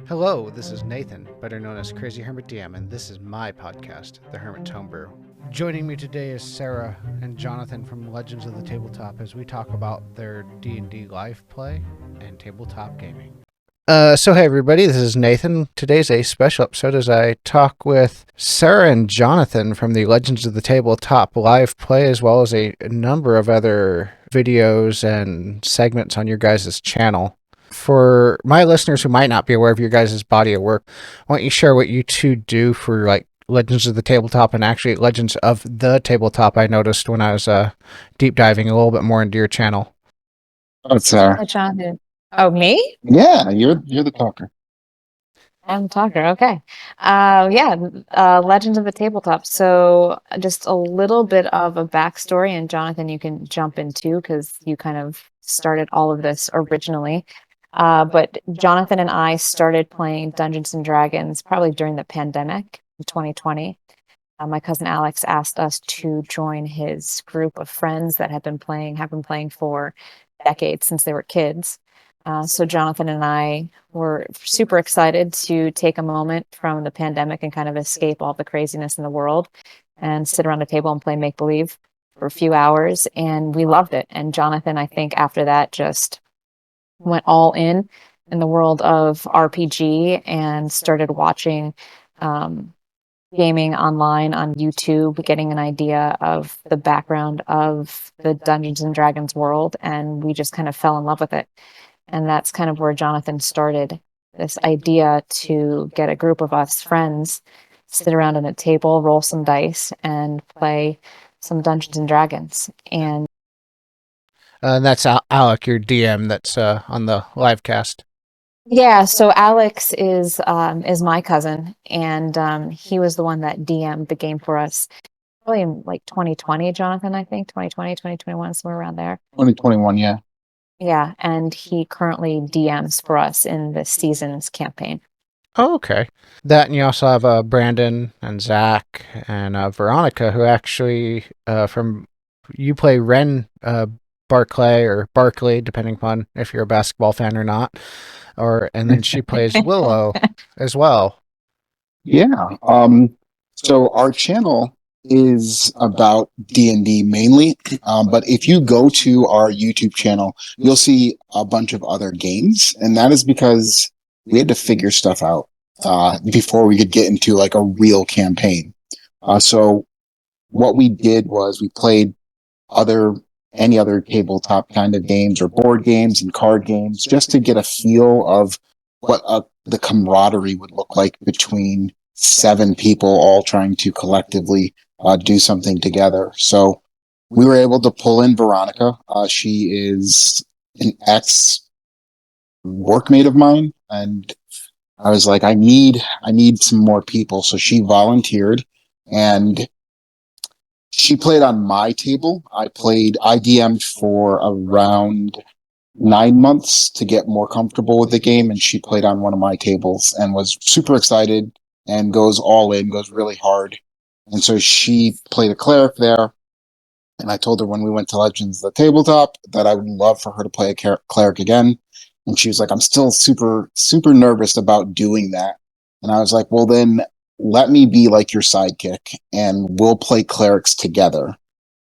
Hello, this is Nathan, better known as CrazyhermitDM, and this is my podcast, The Hermit Homebrew. Joining me today is Sarah and Jonathan from Legends of the Tabletop as we talk about their D&D live play and tabletop gaming. So hey everybody, this is Nathan. Today's a special episode as I talk with Sarah and Jonathan from the Legends of the Tabletop live play, as well as a number of other videos and segments on your guys' channel. For my listeners who might not be aware of your guys' body of work, why don't you share what you two do for Legends of the Tabletop and actually Legends of the Tabletop? I noticed when I was deep diving a little bit more into your channel. Oh, it's Sarah. Hi, Jonathan. Oh, me? Yeah, you're the talker. I'm the talker. Okay. Legends of the Tabletop. So just a little bit of a backstory, and Jonathan, you can jump in too, because you kind of started all of this originally. But Jonathan and I started playing Dungeons and Dragons probably during the pandemic in 2020. My cousin Alex asked us to join his group of friends that have been playing for decades since they were kids. So Jonathan and I were super excited to take a moment from the pandemic and kind of escape all the craziness in the world and sit around a table and play make believe for a few hours. And we loved it. And Jonathan, I think after that, just went all in the world of RPG and started watching gaming online on YouTube, getting an idea of the background of the Dungeons and Dragons world, and we just kind of fell in love with it. And that's kind of where Jonathan started this idea to get a group of us friends, sit around at a table, roll some dice, and play some Dungeons and Dragons. And that's Alec, your DM, that's on the live cast. Yeah, so Alex is my cousin, and he was the one that DM'd the game for us probably in like 2020, Jonathan, I think 2020, 2021, somewhere around there. 2021, yeah. Yeah, and he currently DMs for us in this season's campaign. Oh, okay. That, and you also have Brandon and Zach and Veronica, who actually you play Ren Barclay or Barkley, depending upon if you're a basketball fan or not. And then she plays Willow as well. Yeah. So our channel is about D&D mainly, but if you go to our YouTube channel, you'll see a bunch of other games, and that is because we had to figure stuff out before we could get into like a real campaign. So what we did was we played any other tabletop kind of games or board games and card games just to get a feel of what the camaraderie would look like between 7 people all trying to collectively do something together. So we were able to pull in Veronica. She is an ex workmate of mine, and I was like, I need some more people. So she volunteered, and she played on my table. I DM'd for around 9 months to get more comfortable with the game, and she played on one of my tables and was super excited and goes all in, goes really hard. And so she played a cleric there, and I told her when we went to Legends of the Tabletop that I would love for her to play a cleric again. And she was like, I'm still super, super nervous about doing that. And I was like, well, then let me be like your sidekick and we'll play clerics together.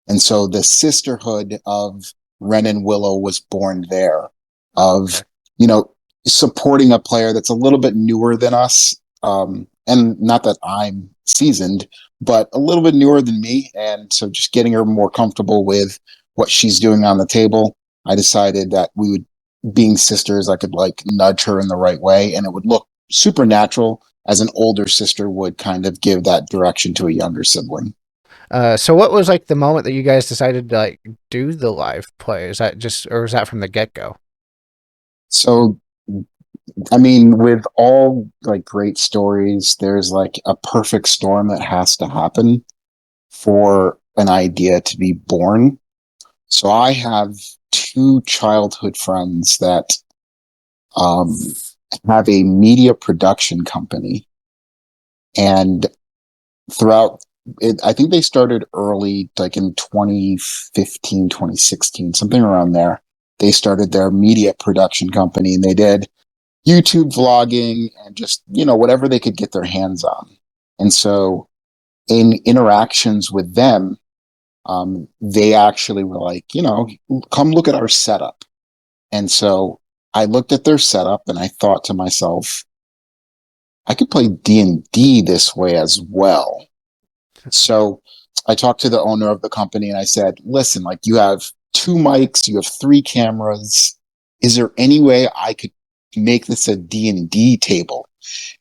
And so the sisterhood of Ren and Willow was born there, of, supporting a player that's a little bit newer than us. And not that I'm seasoned, but a little bit newer than me. And so just getting her more comfortable with what she's doing on the table, I decided that being sisters, I could like nudge her in the right way, and it would look supernatural as an older sister would kind of give that direction to a younger sibling. So what was like the moment that you guys decided to like do the live play? Is that or was that from the get-go? So, I mean, with all like great stories, there's like a perfect storm that has to happen for an idea to be born. So I have 2 childhood friends that have a media production company, and throughout it, I think they started early, like in 2015, 2016, something around there. They started their media production company, and they did YouTube vlogging and just, whatever they could get their hands on. And so in interactions with them, they actually were like, come look at our setup. And so I looked at their setup and I thought to myself, I could play D&D this way as well. So I talked to the owner of the company and I said, listen, like, you have 2 mics, you have 3 cameras. Is there any way I could make this a D&D table?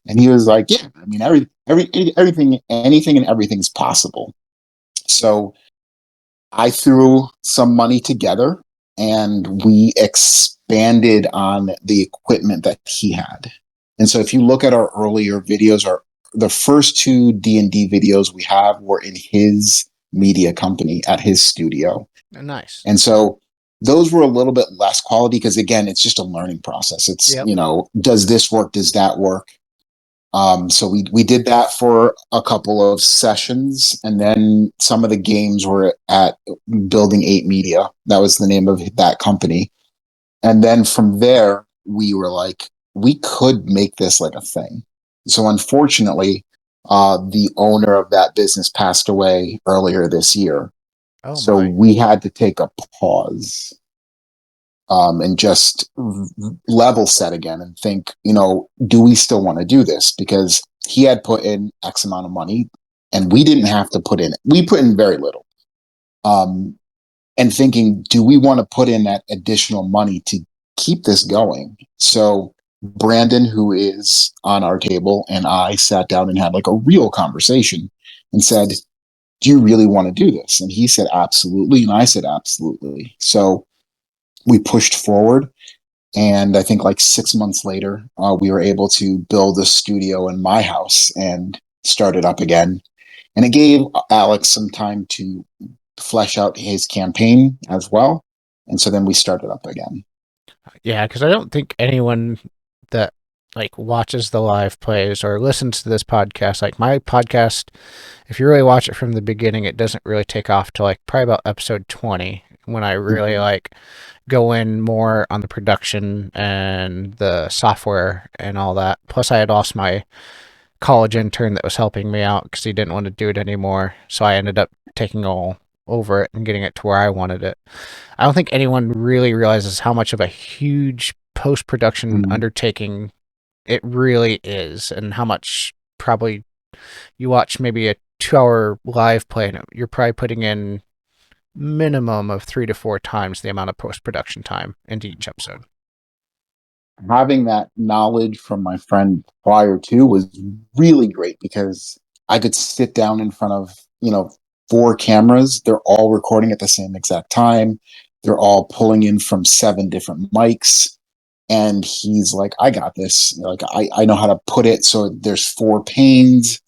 And he was like, yeah, I mean, everything, anything and everything is possible. So I threw some money together and we expanded on the equipment that he had. And so if you look at our earlier videos, the first 2 D&D videos we have were in his media company at his studio. Nice. And so those were a little bit less quality because, again, it's just a learning process. It's, Yep. Does this work? Does that work? So we did that for a couple of sessions, and then some of the games were at Building 8 Media. That was the name of that company. And then from there, we were like, we could make this like a thing. So unfortunately, the owner of that business passed away earlier this year. Oh, so my. we had to take a pause and just level set again and think, do we still want to do this? Because he had put in X amount of money and we didn't have to put in, we put in very little. And thinking, do we want to put in that additional money to keep this going? So Brandon, who is on our table, and I sat down and had like a real conversation and said, do you really want to do this? And he said, absolutely. And I said, absolutely. So we pushed forward. And I think like 6 months later, we were able to build a studio in my house and start it up again. And it gave Alex some time to flesh out his campaign as well. And so then we started up again. Yeah, because I don't think anyone that like watches the live plays or listens to this podcast, like my podcast, if you really watch it from the beginning, it doesn't really take off till like probably about episode 20 when I really like go in more on the production and the software and all that. Plus, I had lost my college intern that was helping me out because he didn't want to do it anymore. So I ended up taking all over it and getting it to where I wanted it. I don't think anyone really realizes how much of a huge post-production undertaking it really is, and how much probably you watch maybe a 2-hour live play and you're probably putting in minimum of 3 to 4 times the amount of post-production time into each episode. Having that knowledge from my friend prior to was really great because I could sit down in front of, 4 cameras. They're all recording at the same exact time. They're all pulling in from 7 different mics. And he's like, I got this. Like, I know how to put it so there's 4 panes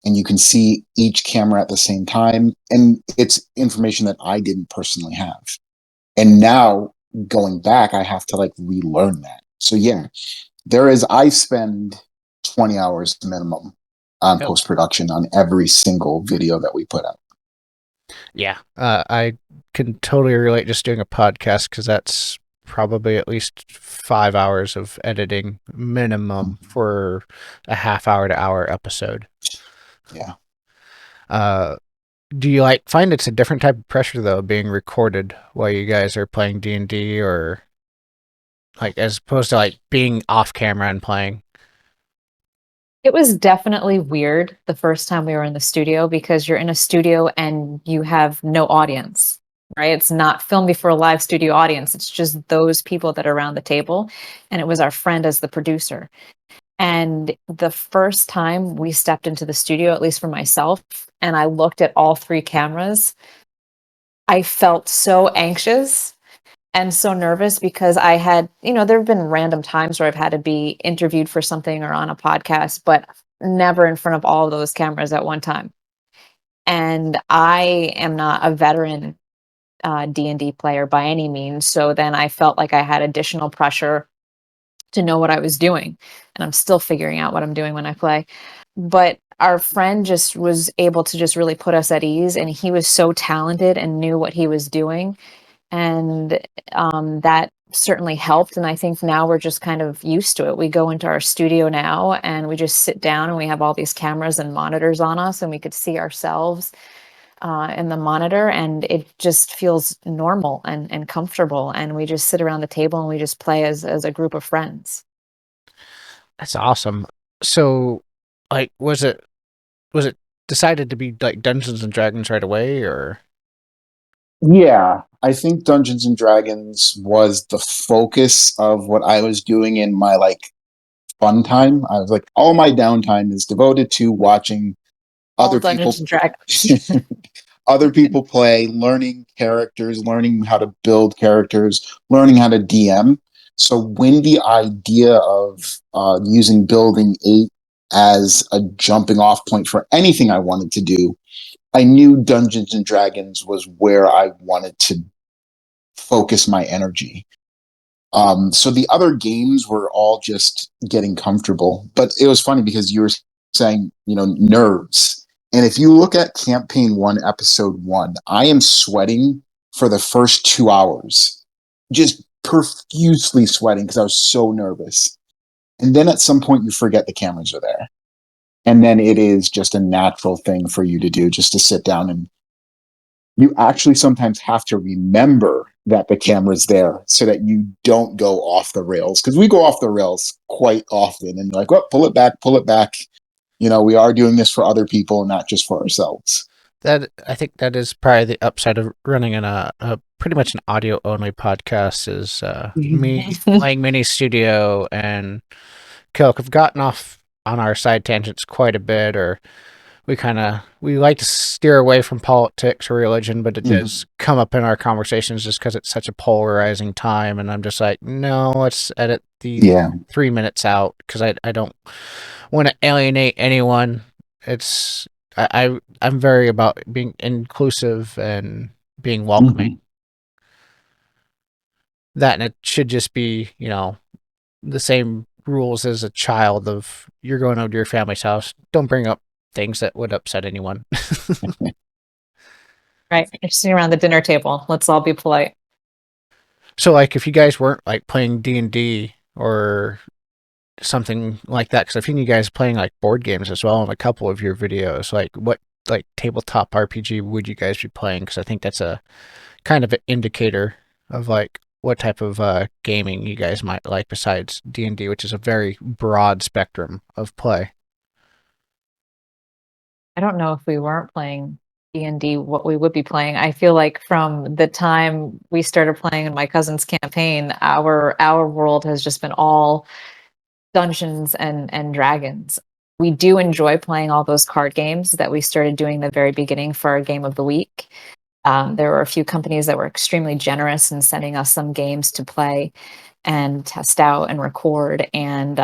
and you can see each camera at the same time. And it's information that I didn't personally have. And now going back, I have to like relearn that. So yeah, I spend 20 hours minimum on post-production on every single video that we put out. Yeah, I can totally relate just doing a podcast because that's probably at least 5 hours of editing minimum for a half-hour to hour episode. Yeah. Do you like find it's a different type of pressure though, being recorded while you guys are playing D&D, or like as opposed to like being off camera and playing? It was definitely weird the first time we were in the studio because you're in a studio and you have no audience, right? It's not filmed before a live studio audience. It's just those people that are around the table. And it was our friend as the producer. And the first time we stepped into the studio, at least for myself, and I looked at all 3 cameras, I felt so anxious and so nervous because I had, there have been random times where I've had to be interviewed for something or on a podcast, but never in front of all of those cameras at one time. And I am not a veteran D&D player by any means. So then I felt like I had additional pressure to know what I was doing. And I'm still figuring out what I'm doing when I play. But our friend just was able to just really put us at ease. And he was so talented and knew what he was doing. And that certainly helped. And I think now we're just kind of used to it. We go into our studio now and we just sit down and we have all these cameras and monitors on us and we could see ourselves in the monitor, and it just feels normal and comfortable. And we just sit around the table and we just play as a group of friends. That's awesome. So, like, was it decided to be like Dungeons and Dragons right away, or? Yeah, I think Dungeons and Dragons was the focus of what I was doing in my like fun time. I was like, all my downtime is devoted to watching All other Dungeons people and Dragons. other people play, learning characters, learning how to build characters, learning how to DM. So when the idea of using Building 8 as a jumping off point for anything I wanted to do, I knew Dungeons and Dragons was where I wanted to focus my energy. So the other games were all just getting comfortable. But it was funny because you were saying, nerves. And if you look at campaign 1, episode 1, I am sweating for the first 2 hours, just profusely sweating because I was so nervous. And then at some point you forget the cameras are there. And then it is just a natural thing for you to do, just to sit down, and you actually sometimes have to remember that the camera's there so that you don't go off the rails. Because we go off the rails quite often, and you're like, well, pull it back, pull it back. We are doing this for other people, not just for ourselves. That I think that is probably the upside of running in a pretty much an audio only podcast is me playing mini studio and Kilk have gotten off on our side tangents quite a bit, or we like to steer away from politics or religion, but it does come up in our conversations just because it's such a polarizing time, and I'm just like, no, let's edit the 3 minutes out because I don't want to alienate anyone. I'm very about being inclusive and being welcoming. That, and it should just be, the same rules as a child of you're going over to your family's house. Don't bring up things that would upset anyone. Right. You're sitting around the dinner table. Let's all be polite. So, like, if you guys weren't like playing D&D or something like that, because I've seen you guys playing like board games as well in a couple of your videos, like what like tabletop RPG would you guys be playing? Because I think that's a kind of an indicator of like what type of gaming you guys might like besides D&D, which is a very broad spectrum of play. I don't know if we weren't playing D&D, what we would be playing. I feel like from the time we started playing in my cousin's campaign, our world has just been all Dungeons and Dragons. We do enjoy playing all those card games that we started doing the very beginning for our game of the week. There were a few companies that were extremely generous in sending us some games to play and test out and record. And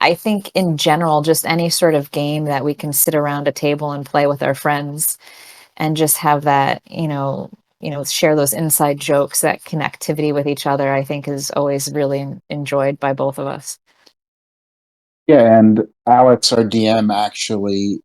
I think in general, just any sort of game that we can sit around a table and play with our friends and just have that, share those inside jokes, that connectivity with each other, I think is always really enjoyed by both of us. Yeah, and Alex, our DM, actually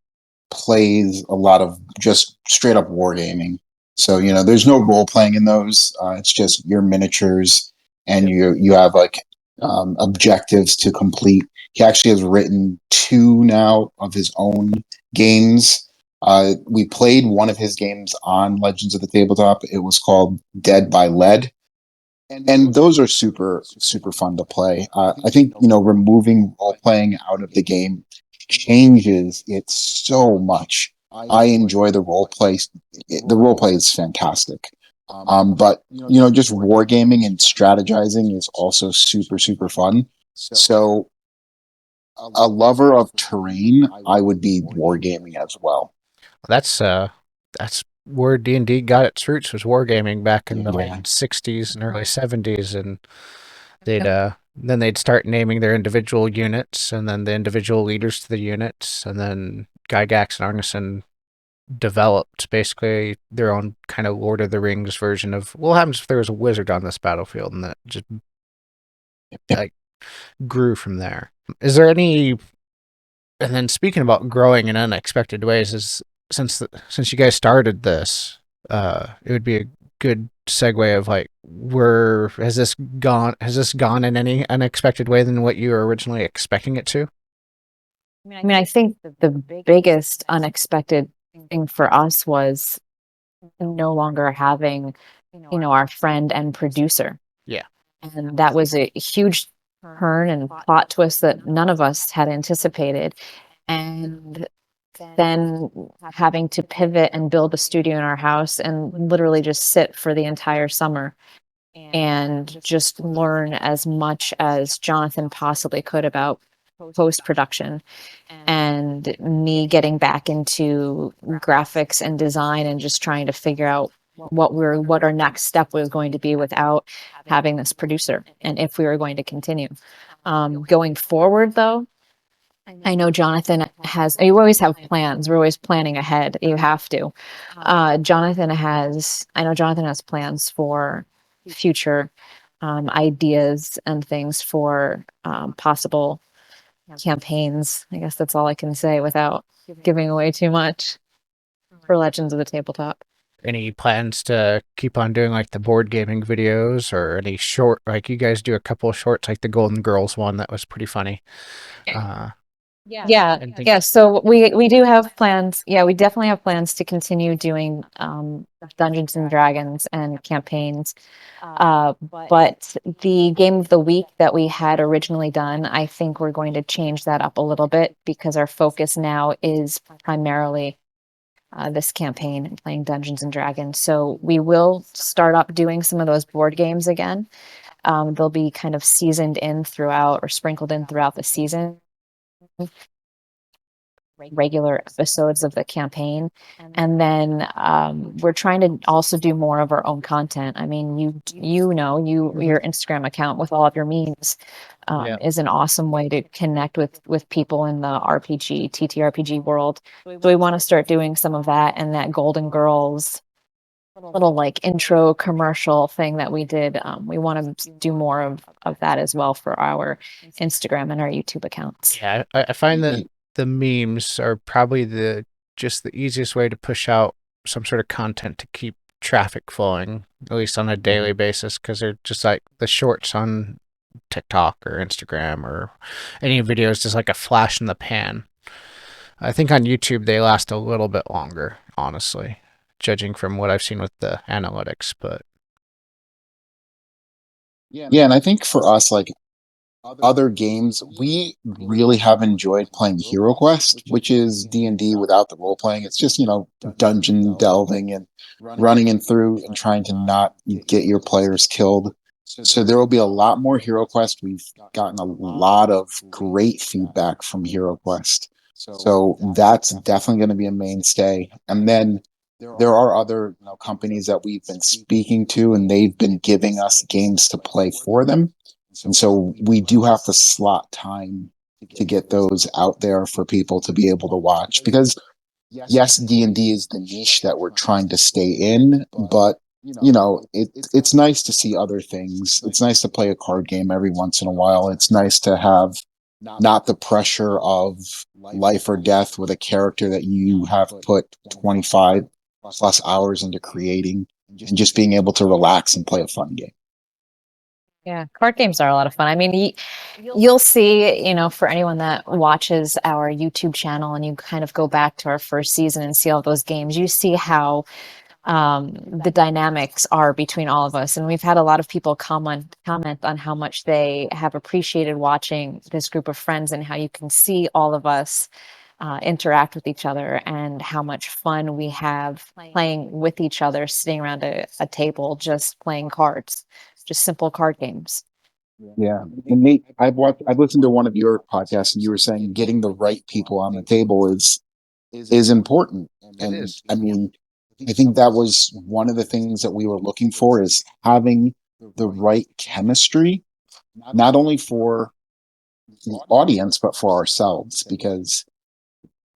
plays a lot of just straight up wargaming. So there's no role playing in those. It's just your miniatures, and you have like objectives to complete. He actually has written 2 now of his own games. We played one of his games on Legends of the Tabletop. It was called Dead by Lead. And those are super, super fun to play. I think, removing role playing out of the game changes it so much. I enjoy the role play. The role play is fantastic. But, just wargaming and strategizing is also super, super fun. So, a lover of terrain, I would be wargaming as well. That's where D&D got its roots, was wargaming back in the late 60s and early 70s, and then they'd start naming their individual units and then the individual leaders to the units, and then Gygax and Arneson developed basically their own kind of Lord of the Rings version of what happens if there was a wizard on this battlefield, and that just like grew from there. Is there any, and then speaking about growing in unexpected ways, is since you guys started this, it would be a good segue of like, where has this gone in any unexpected way than what you were originally expecting it to? I mean, I think the biggest unexpected thing for us was no longer having, our friend and producer. Yeah. And that was a huge turn and plot twist that none of us had anticipated. And then having to pivot and build a studio in our house and literally just sit for the entire summer and just learn as much as Jonathan possibly could about post production, and me getting back into graphics and design and just trying to figure out what our next step was going to be without having this producer, and if we were going to continue. Going forward though, I know Jonathan has, you always have plans. We're always planning ahead. You have to. I know Jonathan has plans for future ideas and things for possible campaigns. I guess that's all I can say without giving away too much for Legends of the Tabletop. Any plans to keep on doing like the board gaming videos, or any short, like you guys do a couple of shorts, like the Golden Girls one that was pretty funny. Yeah, And yeah. So we do have plans. Yeah, we definitely have plans to continue doing Dungeons and Dragons and campaigns. But the game of the week that we had originally done, I think we're going to change that up a little bit because our focus now is primarily this campaign and playing Dungeons and Dragons. So we will start up doing some of those board games again. They'll be kind of seasoned in throughout or sprinkled in throughout the season, regular episodes of the campaign. And then we're trying to also do more of our own content. I mean, your Instagram account with all of your memes is an awesome way to connect with people in the TTRPG world. So we want to start doing some of that, and that Golden Girls little like intro commercial thing that we did. We want to do more of that as well for our Instagram and our YouTube accounts. yeah, I find that the memes are probably just the easiest way to push out some sort of content to keep traffic flowing, at least on a daily basis, because they're just like the shorts on TikTok or Instagram or any videos, just like a flash in the pan. I think on YouTube they last a little bit longer, honestly, judging from what I've seen with the analytics. But Yeah, and I think for us, like other games, we really have enjoyed playing Hero Quest, which is D&D without the role playing. It's just, dungeon delving and running in through and trying to not get your players killed. So there will be a lot more Hero Quest. We've gotten a lot of great feedback from Hero Quest. So that's definitely going to be a mainstay. And then there are other companies that we've been speaking to, and they've been giving us games to play for them. And so we do have to slot time to get those out there for people to be able to watch, because yes, D&D is the niche that we're trying to stay in, but it's nice to see other things. It's nice to play a card game every once in a while. It's nice to have not the pressure of life or death with a character that you have put 25 plus hours into creating, and just being able to relax and play a fun game. Yeah, card games are a lot of fun. I mean, you'll see, for anyone that watches our YouTube channel and you kind of go back to our first season and see all those games, you see how the dynamics are between all of us. And we've had a lot of people comment on how much they have appreciated watching this group of friends, and how you can see all of us interact with each other, and how much fun we have playing with each other, sitting around a table, just playing cards, just simple card games. Yeah. And Nate, I've listened to one of your podcasts, and you were saying getting the right people on the table is important. And I mean, I think that was one of the things that we were looking for, is having the right chemistry, not only for the audience, but for ourselves, because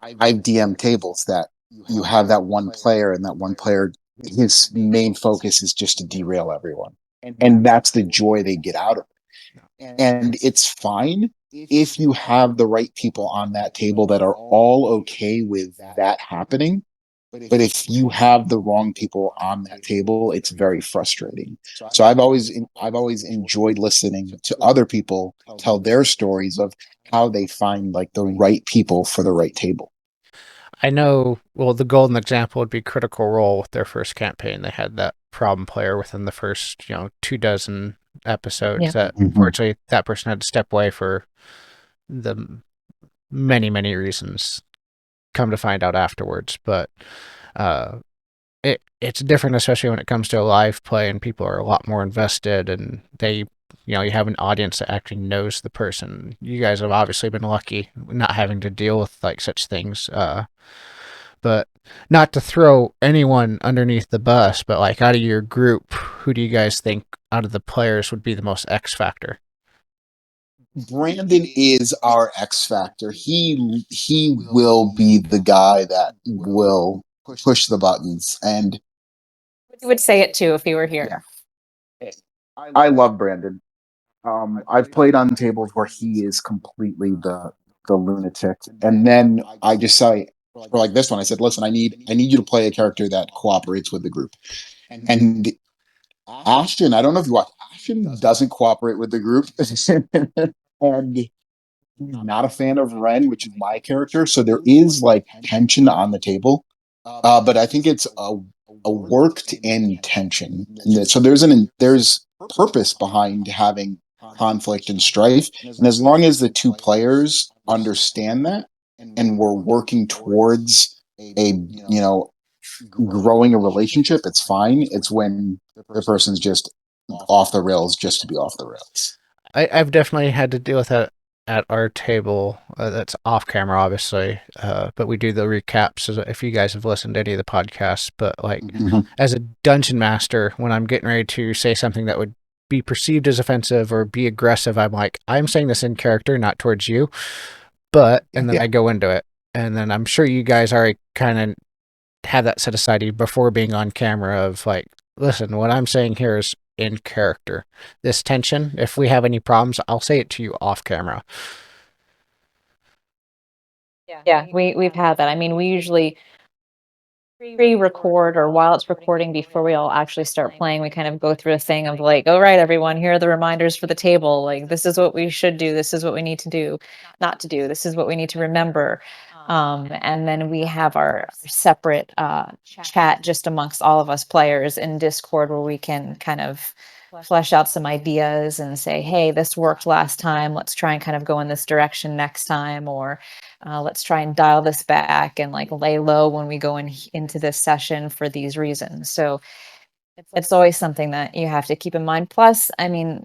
I've DM'd tables that you have that one player, and that one player, his main focus is just to derail everyone. And that's the joy they get out of it. And it's fine if you have the right people on that table that are all okay with that happening. But if you have the wrong people on that table, it's very frustrating. So I've always enjoyed listening to other people tell their stories of how they find like the right people for the right table. I know, well, the golden example would be Critical Role with their first campaign. They had that problem player within the first, 2 dozen episodes Yeah. that Mhm. unfortunately that person had to step away for the many, many reasons. Come to find out afterwards. But uh, it's different, especially when it comes to a live play and people are a lot more invested and they, you have an audience that actually knows the person. You guys have obviously been lucky not having to deal with like such things. But not to throw anyone underneath the bus, but like out of your group, who do you guys think out of the players would be the most X factor? Brandon is our X factor. He will be the guy that will push the buttons. And You would say it too if you were yeah, here. I love Brandon. I've played on tables where he is completely the lunatic, and then I just say, for like this one, I said, "Listen, I need you to play a character that cooperates with the group." And Ashton, I don't know if you watch, Ashton doesn't cooperate with the group, and he's not a fan of Ren, which is my character. So there is like tension on the table, but I think it's a worked in tension. So there's purpose behind having conflict and strife, and as long as the two players understand that, and we're working towards a growing a relationship, it's fine. It's when the person's just off the rails just to be off the rails. I've definitely had to deal with that at our table. That's off camera, obviously, but we do the recaps if you guys have listened to any of the podcasts. But like, Mhm. as a dungeon master, when I'm getting ready to say something that would be perceived as offensive or be aggressive, I'm like, I'm saying this in character, not towards you. But, and then Yeah. I go into it. And then I'm sure you guys already kind of have that set aside before being on camera of like, listen, what I'm saying here is in character. This tension, if we have any problems, I'll say it to you off camera. Yeah, we've had that. I mean, we usually pre-record or while it's recording before we all actually start playing, we kind of go through a thing of like, all right, everyone, here are the reminders for the table. Like, this is what we should do. This is what we need to do, not to do. This is what we need to remember. And then we have our separate chat just amongst all of us players in Discord where we can kind of flesh out some ideas and say, hey, this worked last time. Let's try and kind of go in this direction next time. Or let's try and dial this back and like lay low when we go into this session for these reasons. So it's always something that you have to keep in mind. Plus, I mean,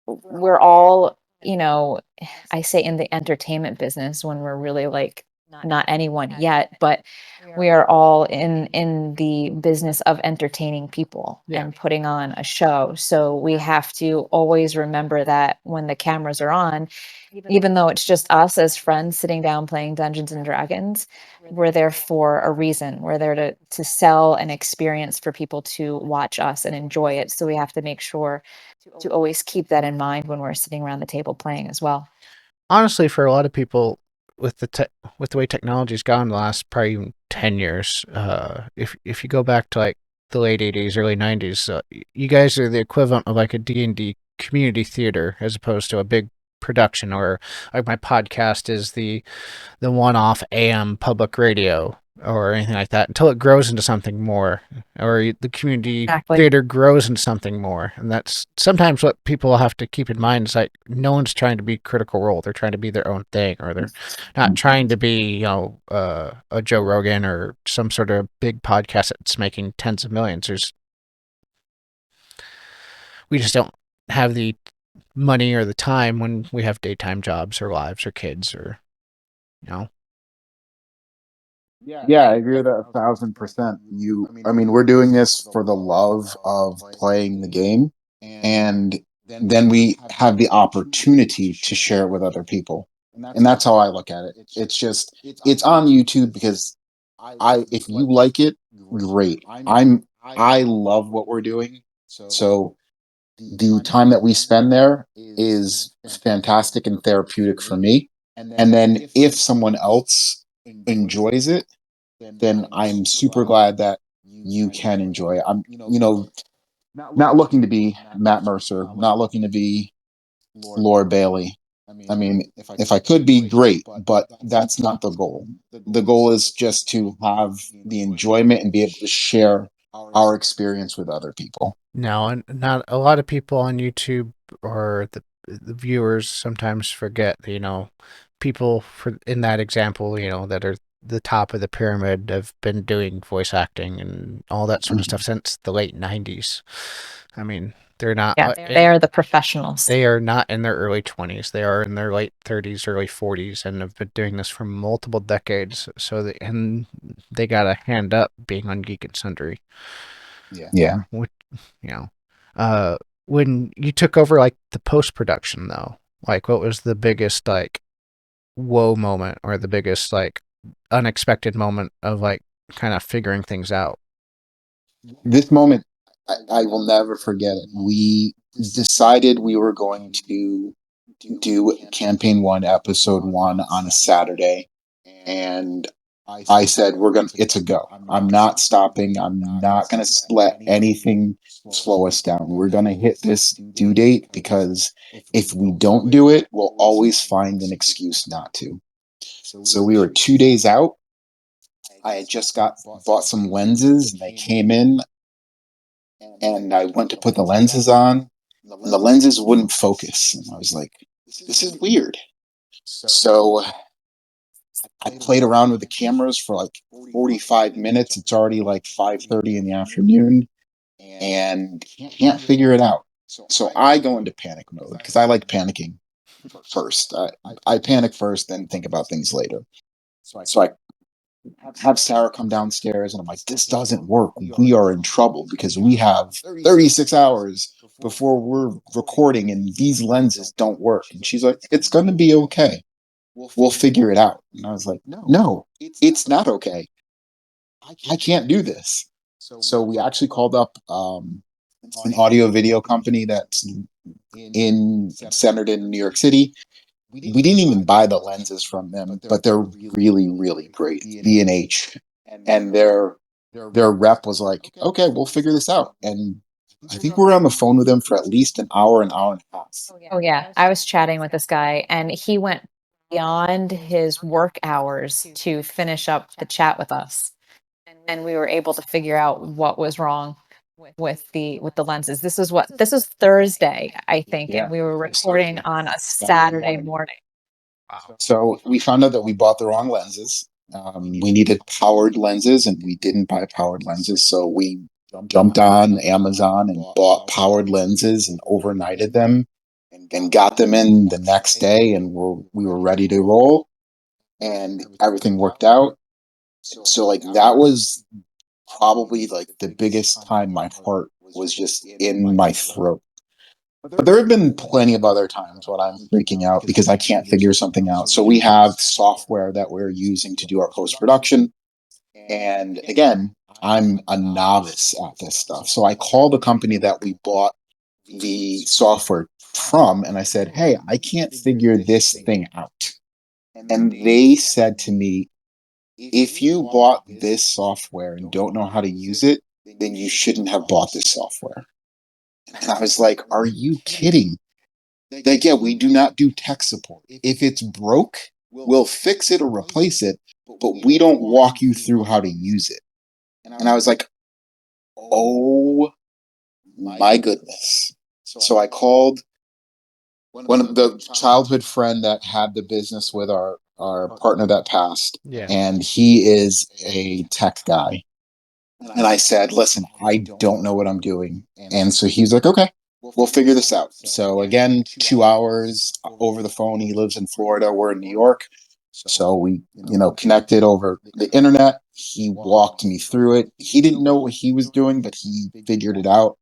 we're all, I say in the entertainment business when we're really like not anyone yet, but we are all in the business of entertaining people and putting on a show. So we have to always remember that when the cameras are on, even though it's just us as friends sitting down playing Dungeons and Dragons, we're there for a reason. We're there to sell an experience for people to watch us and enjoy it. So we have to make sure to always keep that in mind when we're sitting around the table playing as well. Honestly, for a lot of people, with with the way technology's gone the last probably even 10 years, if you go back to like the late '80s, early '90s, you guys are the equivalent of like a D&D community theater as opposed to a big production, or like my podcast is the one-off AM public radio or anything like that until it grows into something more, or the community Exactly. theater grows into something more. And that's sometimes what people have to keep in mind is like no one's trying to be Critical Role. They're trying to be their own thing, or they're not trying to be, a Joe Rogan or some sort of big podcast that's making tens of millions. We just don't have the money or the time when we have daytime jobs or lives or kids or, you know. Yeah, I agree with that 1,000%. I mean, we're doing this for the love of playing the game, and then we have the opportunity to share it with other people. And that's how I look at it. It's on YouTube because if you like it, great. I love what we're doing. So the time that we spend there is fantastic and therapeutic for me. And then if someone else enjoys it, then I'm super glad that you can enjoy it. I'm, not looking to be Matt Mercer, not looking to be Laura Bailey. I mean, if I could be, great, but that's not the goal. The goal is just to have the enjoyment and be able to share our experience with other people. No, and not a lot of people on YouTube or the viewers sometimes forget, people for in that example, that are the top of the pyramid have been doing voice acting and all that sort of stuff since the late 90s. I mean, they're not Yeah, they are the professionals. they are not in their early 20s. They are in their late 30s, early 40s, and have been doing this for multiple decades. And they got a hand up being on Geek and Sundry. Yeah. Which, you know, uh, when you took over like the post production though, like what was the biggest like whoa moment or the biggest like unexpected moment of like kind of figuring things out? This moment, I will never forget it. We decided we were going to do campaign 1, episode 1 on a Saturday. And I said, it's a go. I'm not stopping. I'm not going to let anything slow us down. We're going to hit this due date because if we don't do it, we'll always find an excuse not to. So we were 2 days out. I had just bought some lenses and they came in and I went to put the lenses on and the lenses wouldn't focus. And I was like, this is weird. So I played around with the cameras for like 45 minutes. It's already like 5:30 in the afternoon and can't figure it out. So I go into panic mode because I like panicking first. I panic first, then think about things later. So I have Sarah come downstairs and I'm like, this doesn't work. We are in trouble because we have 36 hours before we're recording and these lenses don't work. And she's like, it's going to be okay. We'll figure it out. And I was like, no, it's not okay. I can't do this. So we actually called up an audio video company that's centered in New York City. We didn't even buy the lenses from them, but they're really, really great. B&H, and their rep was like, "Okay, we'll figure this out." And I think we were on the phone with them for at least an hour and a half. Oh yeah, I was chatting with this guy and he went beyond his work hours to finish up the chat with us. And we were able to figure out what was wrong with the lenses. This is Thursday, I think, Yeah, and we were recording on a Saturday morning. So we found out that we bought the wrong lenses. We needed powered lenses, and we didn't buy powered lenses. So we jumped on Amazon and bought powered lenses and overnighted them, and got them in the next day, and we were ready to roll, and everything worked out. So like that was probably like the biggest time my heart was just in my throat. But there have been plenty of other times when I'm freaking out because I can't figure something out. So we have software that we're using to do our post production. And again, I'm a novice at this stuff. So I called the company that we bought the software from and I said, hey, I can't figure this thing out. And they said to me, if you bought this software and don't know how to use it, then you shouldn't have bought this software. And I was like, are you kidding? Like, yeah, we do not do tech support. If it's broke, we'll fix it or replace it, but we don't walk you through how to use it. And I was like, oh my goodness. So I called one of the childhood friend that had the business with our partner that passed. Yeah. And he is a tech guy. And I said, listen, I don't know what I'm doing. And so he's like, okay, we'll figure this out. So again, 2 hours over the phone. He lives in Florida. We're in New York. So we, connected over the internet. He walked me through it. He didn't know what he was doing, but he figured it out.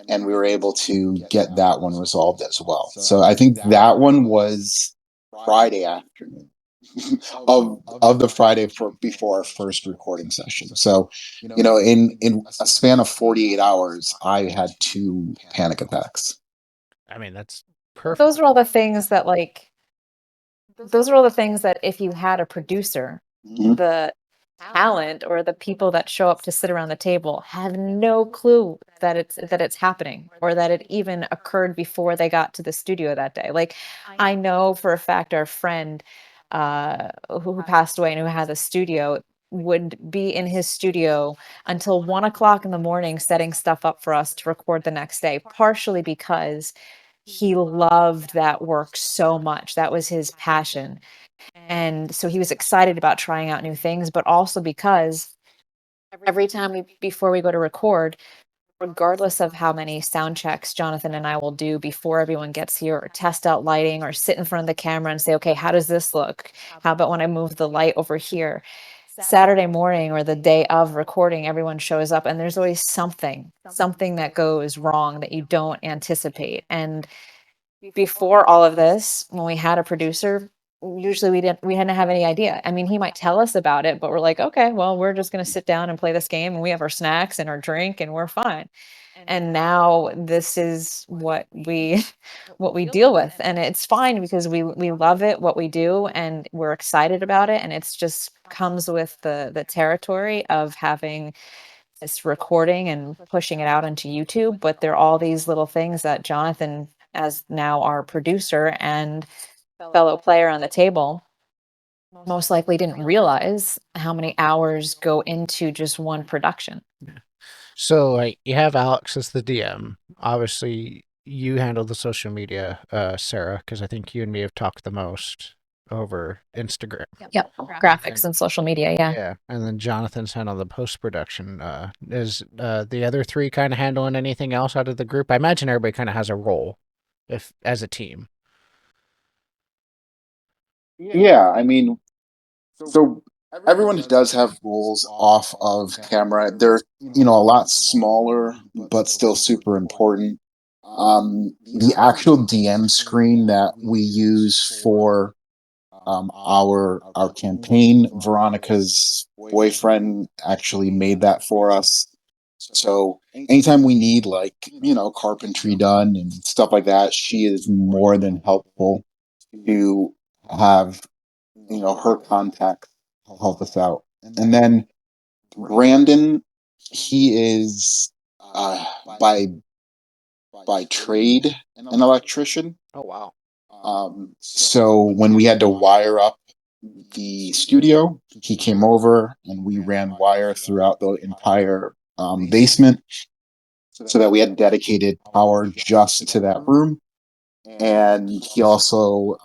And we were able to get that one resolved as well. So I think that one was Friday afternoon of the Friday before our first recording session. So, in a span of 48 hours, I had 2 panic attacks. I mean, that's perfect. Those are all the things that if you had a producer, Mhm. the talent or the people that show up to sit around the table have no clue that it's happening or that it even occurred before they got to the studio that day. Like, I know for a fact our friend who passed away and who has a studio would be in his studio until 1 o'clock in the morning setting stuff up for us to record the next day, partially because he loved that work so much. That was his passion. And so he was excited about trying out new things, but also because every time before we go to record, regardless of how many sound checks Jonathan and I will do before everyone gets here, or test out lighting, or sit in front of the camera and say, okay, how does this look? How about when I move the light over here? Saturday morning or the day of recording, everyone shows up and there's always something that goes wrong that you don't anticipate. And before all of this, when we had a producer, usually we didn't have any idea. I mean, he might tell us about it, but we're like, okay, well, we're just going to sit down and play this game, and we have our snacks and our drink, and we're fine. And now this is what we what we deal with, and it's fine because we love it, what we do, and we're excited about it, and it's just comes with the territory of having this recording and pushing it out onto YouTube. But there are all these little things that Jonathan, as now our producer and fellow player on the table, most likely didn't realize how many hours go into just one production. So, like, you have Alex as the DM. Obviously, you handle the social media, Sarah, because I think you and me have talked the most over Instagram. Yep. Graphics and social media. Yeah. Yeah, and then Jonathan's handling the post production. Is the other three kind of handling anything else out of the group? I imagine everybody kind of has a role, if as a team. Yeah, I mean, so everyone does have roles off of camera. They're, a lot smaller, but still super important. The actual DM screen that we use for our campaign, Veronica's boyfriend actually made that for us. So anytime we need, like, carpentry done and stuff like that, she is more than helpful to have, her contacts help us out. And then Brandon, he is by trade an electrician. Oh wow! So when we had to wire up the studio, he came over and we ran wire throughout the entire basement so that we had dedicated power just to that room. And he also,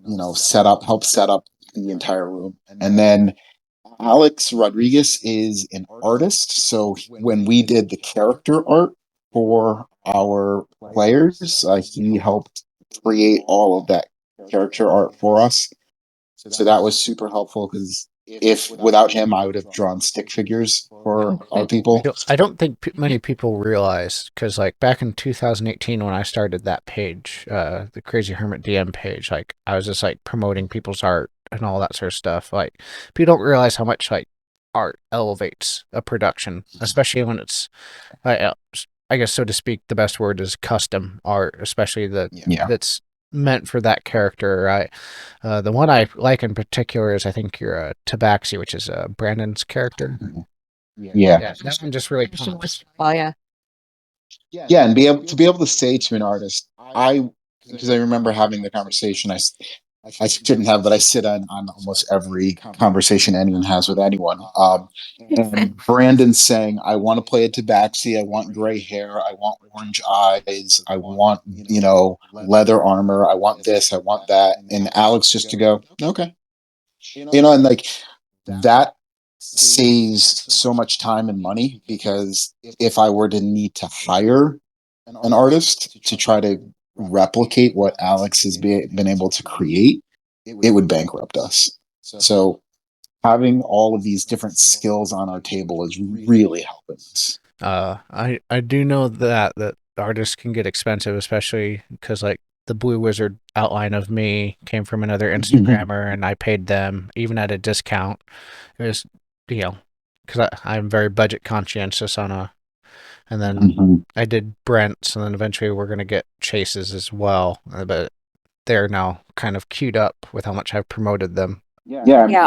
helped set up the entire room. And then Alex Rodriguez is an artist. So when we did the character art for our players, he helped create all of that character art for us. So that was super helpful because if without him, I would have drawn stick figures for our people. I don't think many people realize, because like back in 2018 when I started that page, the Crazy Hermit DM page, like I was just like promoting people's art and all that sort of stuff. Like people don't realize how much like art elevates a production, especially when it's, I guess so to speak, the best word is custom art, especially that's meant for that character, right? The one I like in particular is I think you're Tabaxi, which is Brandon's character. Yeah. That one just really pops. Oh yeah. Yeah, and be able to say to an artist, because I remember having the conversation. I shouldn't have, but I sit on almost every conversation anyone has with anyone. And Brandon's saying, I want to play a tabaxi. I want gray hair. I want orange eyes. I want, leather armor. I want this. I want that. And Alex just to go, okay. And like that saves so much time and money, because if I were to need to hire an artist to try to replicate what Alex has been able to create, it would bankrupt us. So having all of these different skills on our table is really helping us. I do know that artists can get expensive, especially because like the Blue Wizard outline of me came from another Instagrammer, and I paid them even at a discount. It was, because I'm very budget conscientious and then I did Brent's, and then eventually we're gonna get Chase's as well, but they're now kind of queued up with how much I've promoted them. Yeah. Yeah,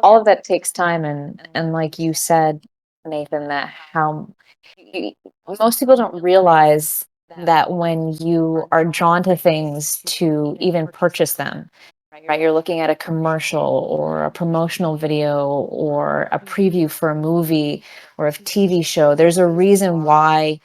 all of that takes time, and like you said, Nathan, that how you, most people don't realize that when you are drawn to things to even purchase them, right? You're looking at a commercial or a promotional video or a preview for a movie or a TV show. There's a reason why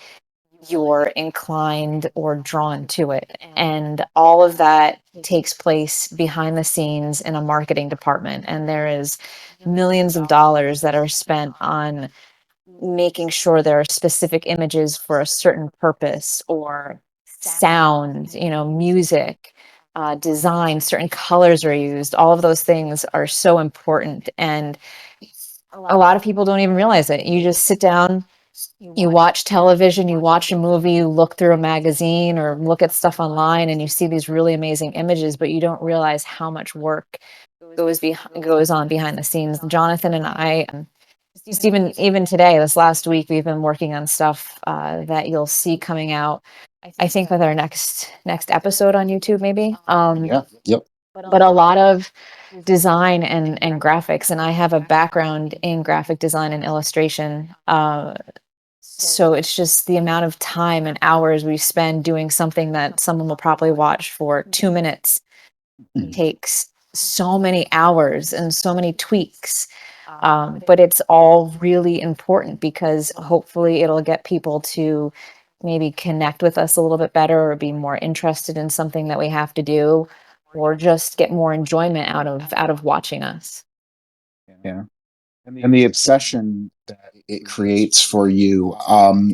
you're inclined or drawn to it. And all of that takes place behind the scenes in a marketing department. And there is millions of dollars that are spent on making sure there are specific images for a certain purpose, or sound, music, design, certain colors are used. All of those things are so important. And a lot of people don't even realize it. You just sit down, you watch television, you watch a movie, you look through a magazine or look at stuff online, and you see these really amazing images, but you don't realize how much work goes on behind the scenes. Jonathan and I, just even today, this last week, we've been working on stuff that you'll see coming out, I think, with our next episode on YouTube, maybe. Yeah. Yep. But a lot of design and graphics, and I have a background in graphic design and illustration. So it's just the amount of time and hours we spend doing something that someone will probably watch for 2 minutes takes so many hours and so many tweaks. But it's all really important because hopefully it'll get people to maybe connect with us a little bit better, or be more interested in something that we have to do, or just get more enjoyment out of watching us. Yeah. And the obsession that it creates for you,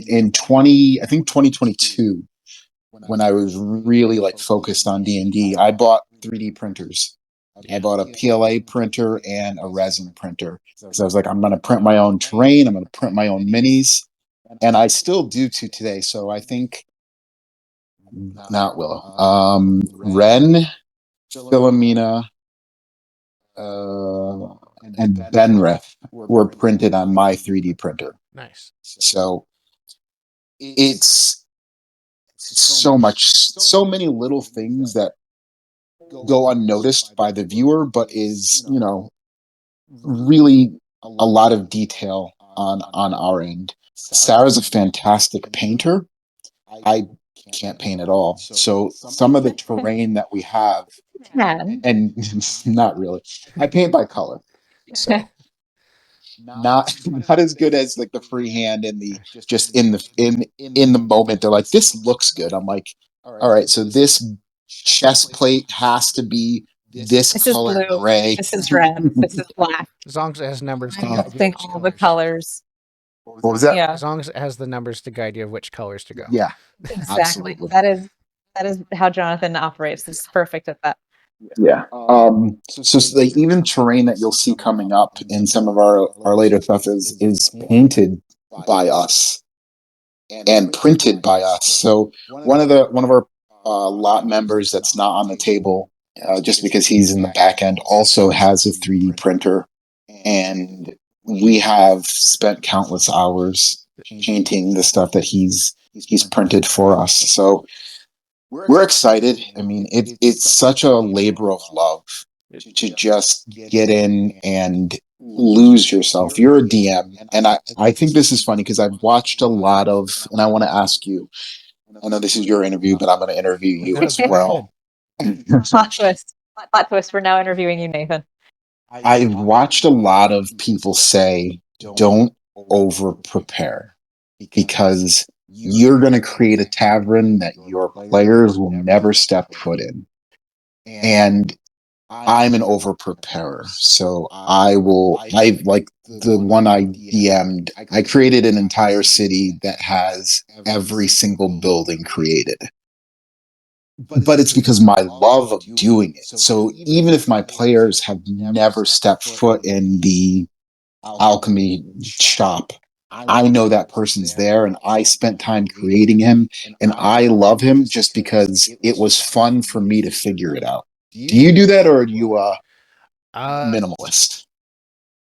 in I think 2022, when I was really like focused on D&D, I bought 3D printers. I bought a PLA printer and a resin printer because I was like, I'm going to print my own terrain. I'm going to print my own minis. And I still do to today. So I think not Willow, Ren, Philomena, and Benrith were printed on my 3D printer. Nice. So it's so many little things that go unnoticed by the viewer, but is, really a lot of detail on our end. Sarah's a fantastic painter. I can't paint at all. So some of the terrain that we have, and not really, I paint by color. So not not as good as like the freehand and the just in the moment. They're like, this looks good. I'm like, all right, so this chest plate has to be this color gray. This is red. This is black. As long as it has numbers to I guide don't you think which all the colors. colors. What was that? Yeah, As long as it has the numbers to guide you of which colors to go. Yeah, exactly. absolutely. That is how Jonathan operates. This is perfect at that. Yeah. So like even terrain that you'll see coming up in some of our later stuff is painted by us and printed by us. So one of our lot members that's not on the table, just because he's in the back end, also has a 3D printer, and we have spent countless hours painting the stuff that he's printed for us. So we're excited. I mean, it's such a labor of love to just get in and lose yourself. You're a DM. And I think this is funny because I've watched a lot of, and I want to ask you, I know this is your interview, but I'm going to interview you as well. Plot twist. Plot twist. We're now interviewing you, Nathan. I've watched a lot of people say, don't over prepare, because you're going to create a tavern that your players will never step foot in. And I'm an over preparer. So I like the one I DM'd, I created an entire city that has every single building created. But it's because my love of doing it. So even if my players have never stepped foot in the alchemy shop, I know that person's there, and I spent time creating him, and I love him just because it was fun for me to figure it out. Do you do that, or are you minimalist?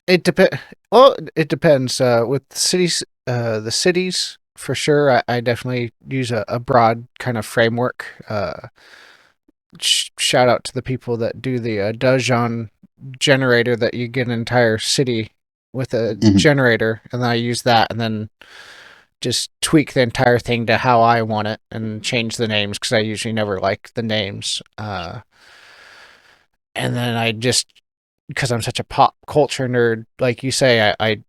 It depends. Well, it depends. With cities, the cities for sure. I definitely use a broad kind of framework. Shout out to the people that do the Dajon generator that you get an entire city with a generator, and then I use that and then just tweak the entire thing to how I want it and change the names because I usually never like the names. And then I just, because I'm such a pop culture nerd, like you say, I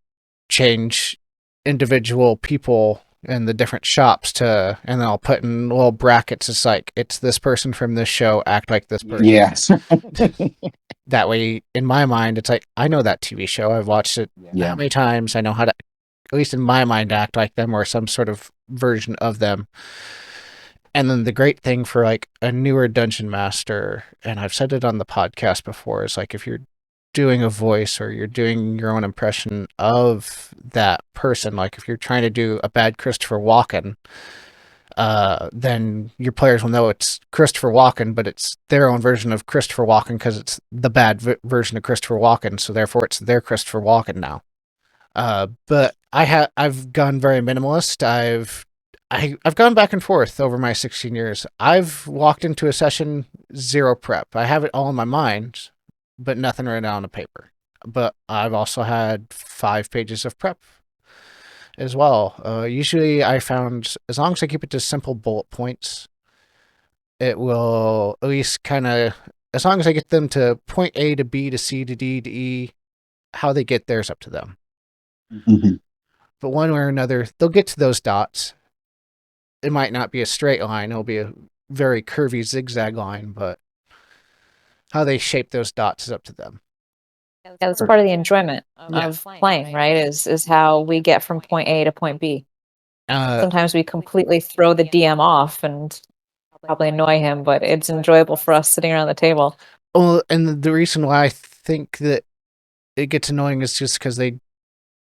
change individual people in the different shops to, and then I'll put in little brackets. It's like, it's this person from this show, act like this person. Yes. That way, in my mind, it's like, I know that TV show. I've watched it Yeah. how many times. I know how to, at least in my mind, act like them or some sort of version of them. And then the great thing for like a newer dungeon master, and I've said it on the podcast before, is like if you're doing a voice or you're doing your own impression of that person, like if you're trying to do a bad Christopher Walken, then your players will know it's Christopher Walken, but it's their own version of Christopher Walken because it's the bad version of Christopher Walken, so therefore it's their Christopher Walken now. But I've gone very minimalist. I've gone back and forth over my 16 years. I've walked into a session zero prep. I have it all in my mind, but nothing written down on the paper. But I've also had 5 pages of prep as well. Usually I found as long as I keep it to simple bullet points, it will at least kind of, as long as I get them to point A to B to C to D to E, how they get there is up to them. Mm-hmm. But one way or another, they'll get to those dots. It might not be a straight line. It'll be a very curvy zigzag line, but how they shape those dots is up to them. That's part of the enjoyment of playing, right? Is how we get from point A to point B. Sometimes we completely throw the DM off and probably annoy him, but it's enjoyable for us sitting around the table. Well, and the reason why I think that it gets annoying is just because they're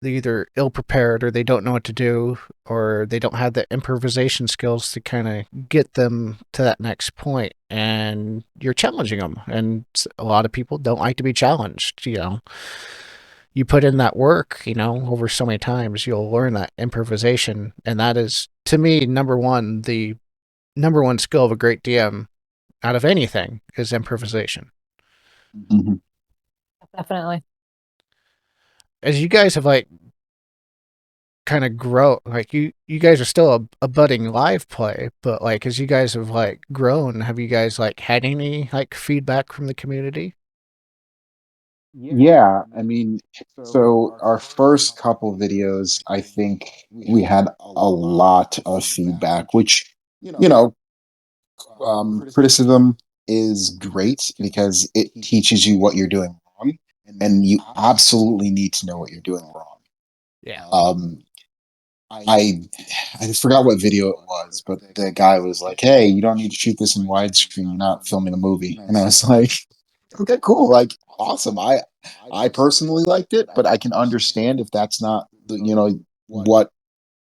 either ill prepared or they don't know what to do or they don't have the improvisation skills to kind of get them to that next point, and you're challenging them, and a lot of people don't like to be challenged. You put in that work, over so many times, you'll learn that improvisation, and that is, to me, the number one skill of a great DM out of anything is improvisation. Mm-hmm. Definitely. As you guys have kind of grow, you guys are still a budding live play, but as you guys have grown, have you guys had any feedback from the community? Yeah, I mean, so our first couple videos, I think we had a lot of feedback, which, you know, criticism is great because it teaches you what you're doing wrong, and you absolutely need to know what you're doing wrong. Yeah. I I forgot what video it was, but the guy was like, "Hey, you don't need to shoot this in widescreen. You're not filming a movie." And I was like, "Okay, cool. Awesome. I personally liked it, but I can understand if that's not what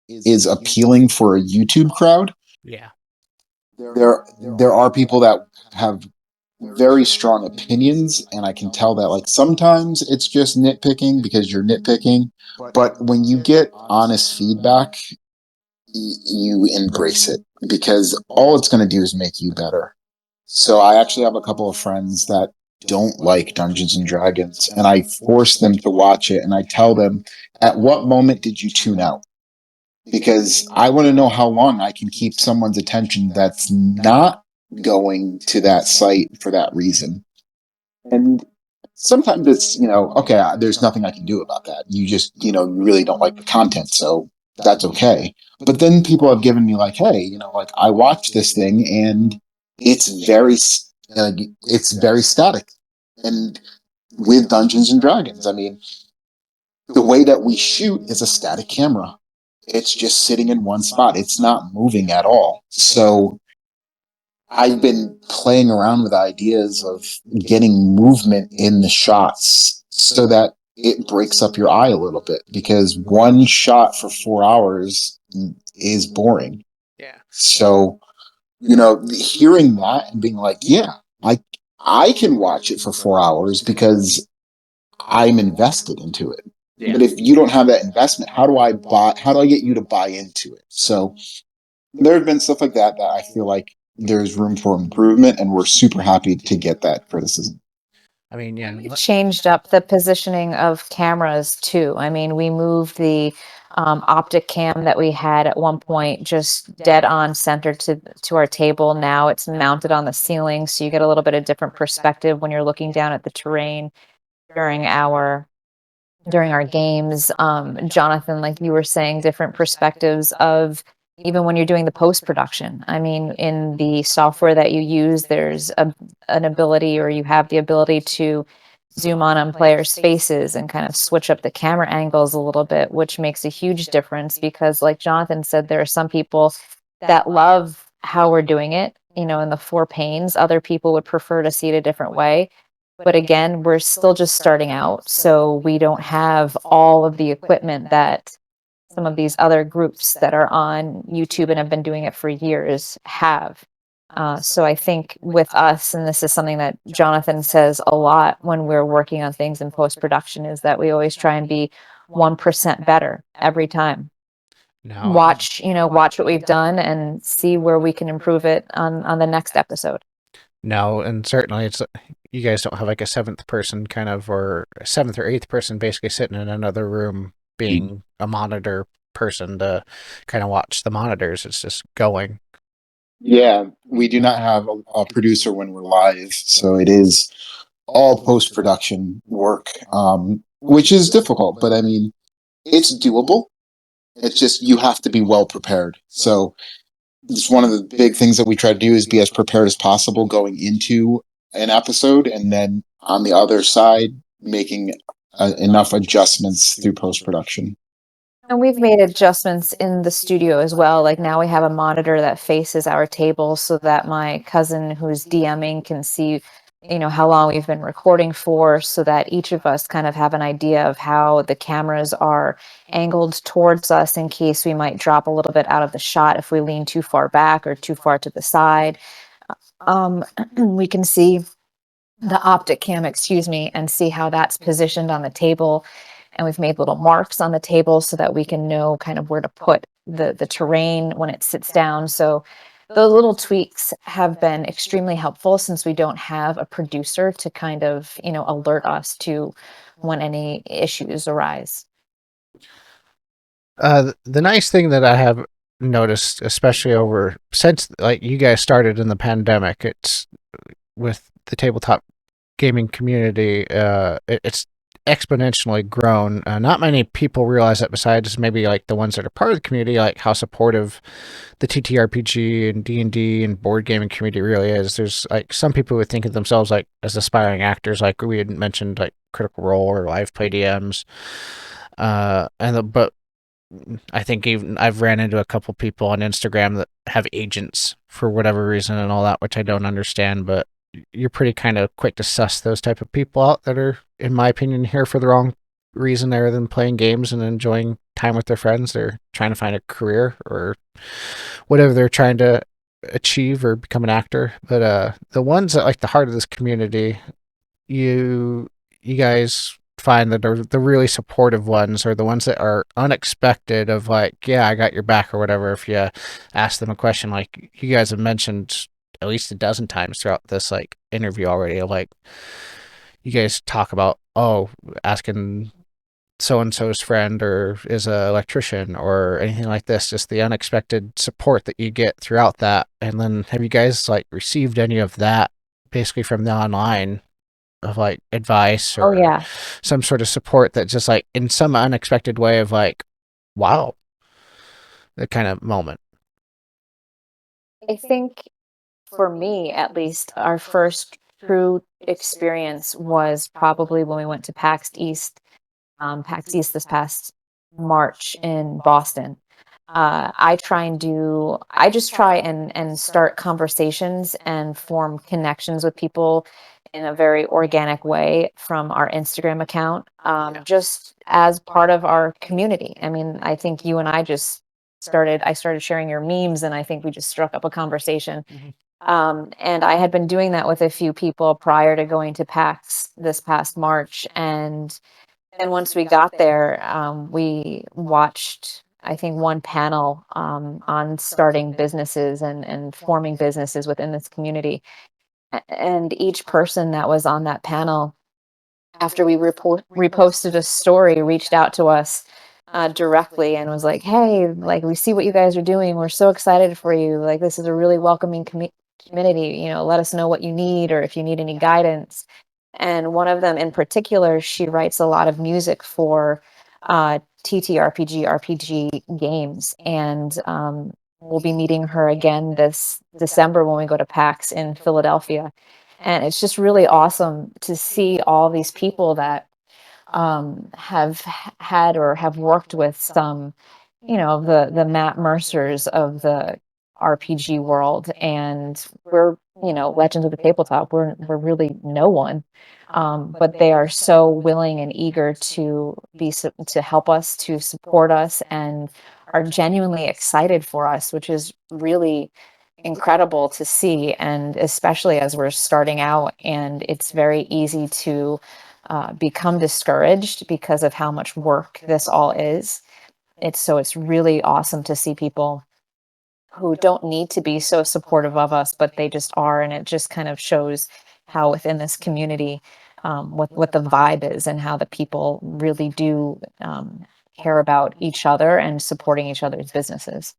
is appealing for a YouTube crowd. Yeah. There are people that have very strong opinions, and I can tell that sometimes it's just nitpicking because you're nitpicking, but when you get honest feedback, you embrace it because all it's going to do is make you better. So I actually have a couple of friends that don't like Dungeons and Dragons, and I force them to watch it, and I tell them, at what moment did you tune out? Because I want to know how long I can keep someone's attention that's not going to that site for that reason. And sometimes it's, okay, there's nothing I can do about that. You just, you really don't like the content, so that's okay. But then people have given me hey, I watched this thing and it's very static. And with Dungeons and Dragons, I mean, the way that we shoot is a static camera. It's just sitting in one spot. It's not moving at all. So I've been playing around with ideas of getting movement in the shots so that it breaks up your eye a little bit, because one shot for 4 hours is boring. Yeah. So, hearing that and being yeah, I can watch it for 4 hours because I'm invested into it. Yeah. But if you don't have that investment, how do I get you to buy into it? So there have been stuff like that I feel like there's room for improvement, and we're super happy to get that criticism. I mean, yeah. We've changed up the positioning of cameras too. I mean, we moved the optic cam that we had at one point just dead on center to our table. Now it's mounted on the ceiling, so you get a little bit of different perspective when you're looking down at the terrain during our games. Jonathan, like you were saying, different perspectives of even when you're doing the post production. I mean, in the software that you use, there's an ability, or you have the ability to zoom on players' faces and kind of switch up the camera angles a little bit, which makes a huge difference because, like Jonathan said, there are some people that love how we're doing it, in the four panes. Other people would prefer to see it a different way. But again, we're still just starting out, so we don't have all of the equipment that some of these other groups that are on YouTube and have been doing it for years have. So I think with us, and this is something that Jonathan says a lot when we're working on things in post production, is that we always try and be 1% better every time. No, Watch what we've done and see where we can improve it on the next episode. no, and certainly it's you guys don't have like a seventh person kind of, or a seventh or eighth person basically sitting in another room being a monitor person to kind of watch the monitors. It's just going. Yeah, we do not have a producer when we're live, so it is all post production work, which is difficult. But I mean, it's doable. It's just you have to be well prepared. So it's one of the big things that we try to do is be as prepared as possible going into an episode, and then on the other side, making enough adjustments through post production. And we've made adjustments in the studio as well. Like now we have a monitor that faces our table so that my cousin who's DMing can see, how long we've been recording for, so that each of us kind of have an idea of how the cameras are angled towards us in case we might drop a little bit out of the shot if we lean too far back or too far to the side. We can see the optic cam, and see how that's positioned on the table. And we've made little marks on the table so that we can know kind of where to put the terrain when it sits down. So the little tweaks have been extremely helpful since we don't have a producer to kind of, alert us to when any issues arise. The nice thing that I have noticed, especially over since like you guys started in the pandemic, it's with the tabletop gaming community. It's exponentially grown. Not many people realize that, besides maybe like the ones that are part of the community, like how supportive the TTRPG and D&D and board gaming community really is. There's like some people who would think of themselves like as aspiring actors, like we had mentioned, like Critical Role or Live Play DMs. But I think even I've ran into a couple people on Instagram that have agents for whatever reason and all that, which I don't understand, but you're pretty kind of quick to suss those type of people out that are, in my opinion, here for the wrong reason other than playing games and enjoying time with their friends. They're trying to find a career or whatever they're trying to achieve or become an actor. But the ones that like the heart of this community, you guys find that are the really supportive ones, or the ones that are unexpected of like, yeah, I got your back or whatever. If you ask them a question, like you guys have mentioned at least a dozen times throughout this like interview already, like you guys talk about, oh, asking so and so's friend or is a electrician or anything like this, just the unexpected support that you get throughout that. And then have you guys like received any of that basically from the online of like advice or some sort of support that just like in some unexpected way of like, wow, that kind of moment? I think for me, at least, our first true experience was probably when we went to PAX East this past March in Boston. I just try and start conversations and form connections with people in a very organic way from our Instagram account, just as part of our community. I mean, I think you and I I started sharing your memes, and I think we just struck up a conversation. And I had been doing that with a few people prior to going to PAX this past March. And once we got there, we watched, I think, one panel on starting businesses and forming businesses within this community. And each person that was on that panel after we reposted a story, reached out to us directly and was like, hey, like, we see what you guys are doing. We're so excited for you. Like, this is a really welcoming community. You know, let us know what you need or if you need any guidance. And one of them in particular, she writes a lot of music for TTRPG RPG games. And we'll be meeting her again this December when we go to PAX in Philadelphia. And it's just really awesome to see all these people that have had or have worked with some, you know, the Matt Mercers of the RPG world, and we're, you know, legends of the tabletop. We're really no one, but they are so willing and eager to to help us, to support us, and are genuinely excited for us, which is really incredible to see. And especially as we're starting out, and it's very easy to become discouraged because of how much work this all is. It's really awesome to see people who don't need to be so supportive of us, but they just are, and it just kind of shows how within this community, what the vibe is, and how the people really do care about each other and supporting each other's businesses.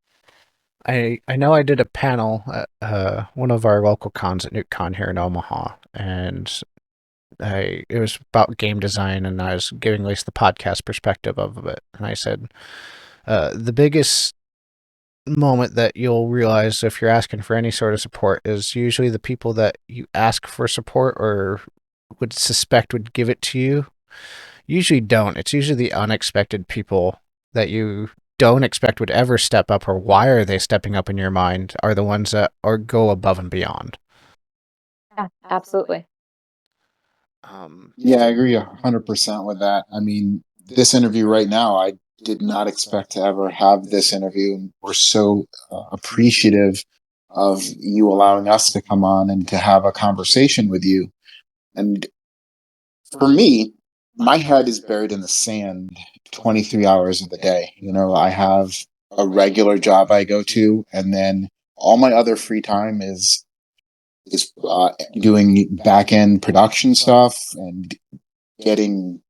I know I did a panel at one of our local cons at NewtCon here in Omaha, and it was about game design, and I was giving at least the podcast perspective of it. And I said, the biggest moment that you'll realize if you're asking for any sort of support is usually the people that you ask for support or would suspect would give it to you usually don't. It's usually the unexpected people that you don't expect would ever step up, or why are they stepping up in your mind, are the ones that are go above and beyond. Yeah, absolutely. Yeah, I agree 100% with that. I mean, this interview right now, I did not expect to ever have this interview. And we're so appreciative of you allowing us to come on and to have a conversation with you. And for me, my head is buried in the sand 23 hours of the day. You know, I have a regular job I go to, and then all my other free time is doing back end production stuff and getting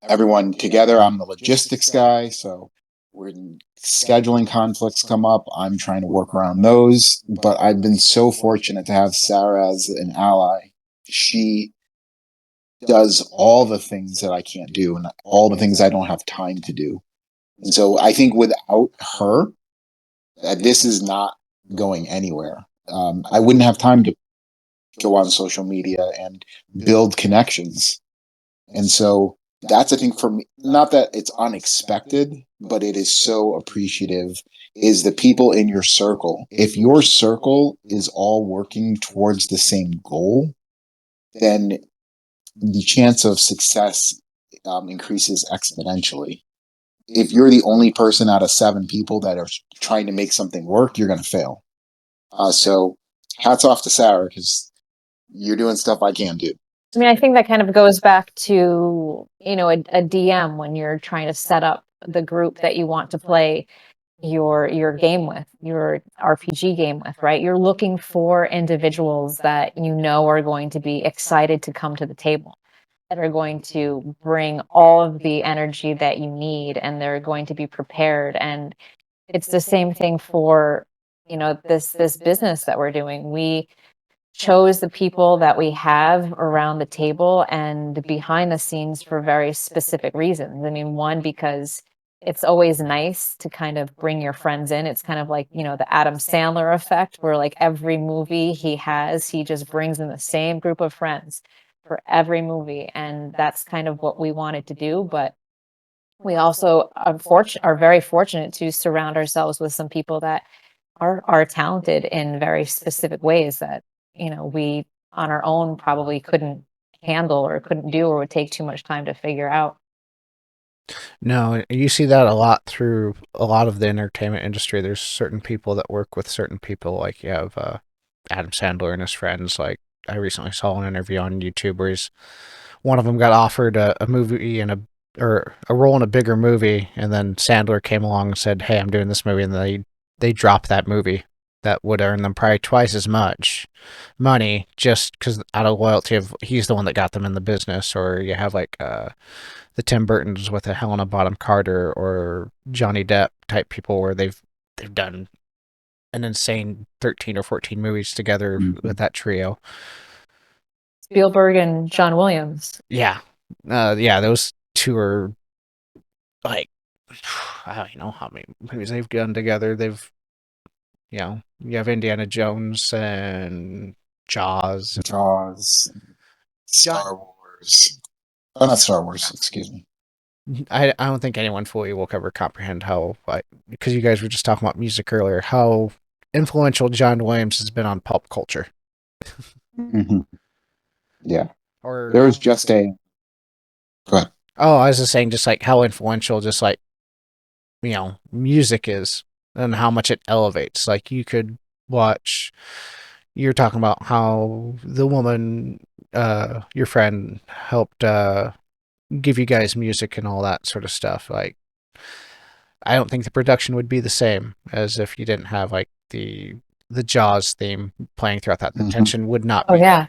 everyone together. I'm the logistics guy, so when scheduling conflicts come up, I'm trying to work around those. But I've been so fortunate to have Sarah as an ally. She does all the things that I can't do and all the things I don't have time to do. And so I think without her, this is not going anywhere. I wouldn't have time to go on social media and build connections. And so that's, I think, for me, not that it's unexpected, but it is so appreciative, is the people in your circle. If your circle is all working towards the same goal, then the chance of success increases exponentially. If you're the only person out of 7 people that are trying to make something work, you're going to fail. So hats off to Sarah, because you're doing stuff I can't do. I mean, I think that kind of goes back to, you know, a DM when you're trying to set up the group that you want to play your game with, your RPG game with, right? You're looking for individuals that you know are going to be excited to come to the table, that are going to bring all of the energy that you need, and they're going to be prepared. And it's the same thing for, you know, this business that we're doing. We chose the people that we have around the table and behind the scenes for very specific reasons. I mean, one, because it's always nice to kind of bring your friends in. It's kind of like, you know, the Adam Sandler effect, where like every movie he has, he just brings in the same group of friends for every movie. And that's kind of what we wanted to do. But we also are very fortunate to surround ourselves with some people that are talented in very specific ways that, you know, we on our own probably couldn't handle or couldn't do, or would take too much time to figure out. No, you see that a lot through a lot of the entertainment industry. There's certain people that work with certain people. Like you have Adam Sandler and his friends. Like I recently saw an interview on YouTube where one of them got offered a movie and or a role in a bigger movie, and then Sandler came along and said, "Hey, I'm doing this movie," and they dropped that movie that would earn them probably twice as much money just because out of loyalty of he's the one that got them in the business. Or you have like the Tim Burtons with a Helena Bonham Carter or Johnny Depp type people where they've done an insane 13 or 14 movies together with that trio. Spielberg and John Williams. Yeah. Yeah, those two are like, I don't know how many movies they've done together. They've, you have Indiana Jones and Jaws. Jaws, Star Wars. Oh, not Star Wars, excuse me. I don't think anyone fully will ever comprehend how, like, because you guys were just talking about music earlier, how influential John Williams has been on pop culture. Mm-hmm. Yeah. Or There was just a. Go ahead. Oh, I was just saying, just like how influential, just like, music is and how much it elevates. Like, you could watch, you're talking about how the woman, your friend, helped give you guys music and all that sort of stuff. Like, I don't think the production would be the same as if you didn't have like the Jaws theme playing throughout that. The tension would not be. Oh yeah.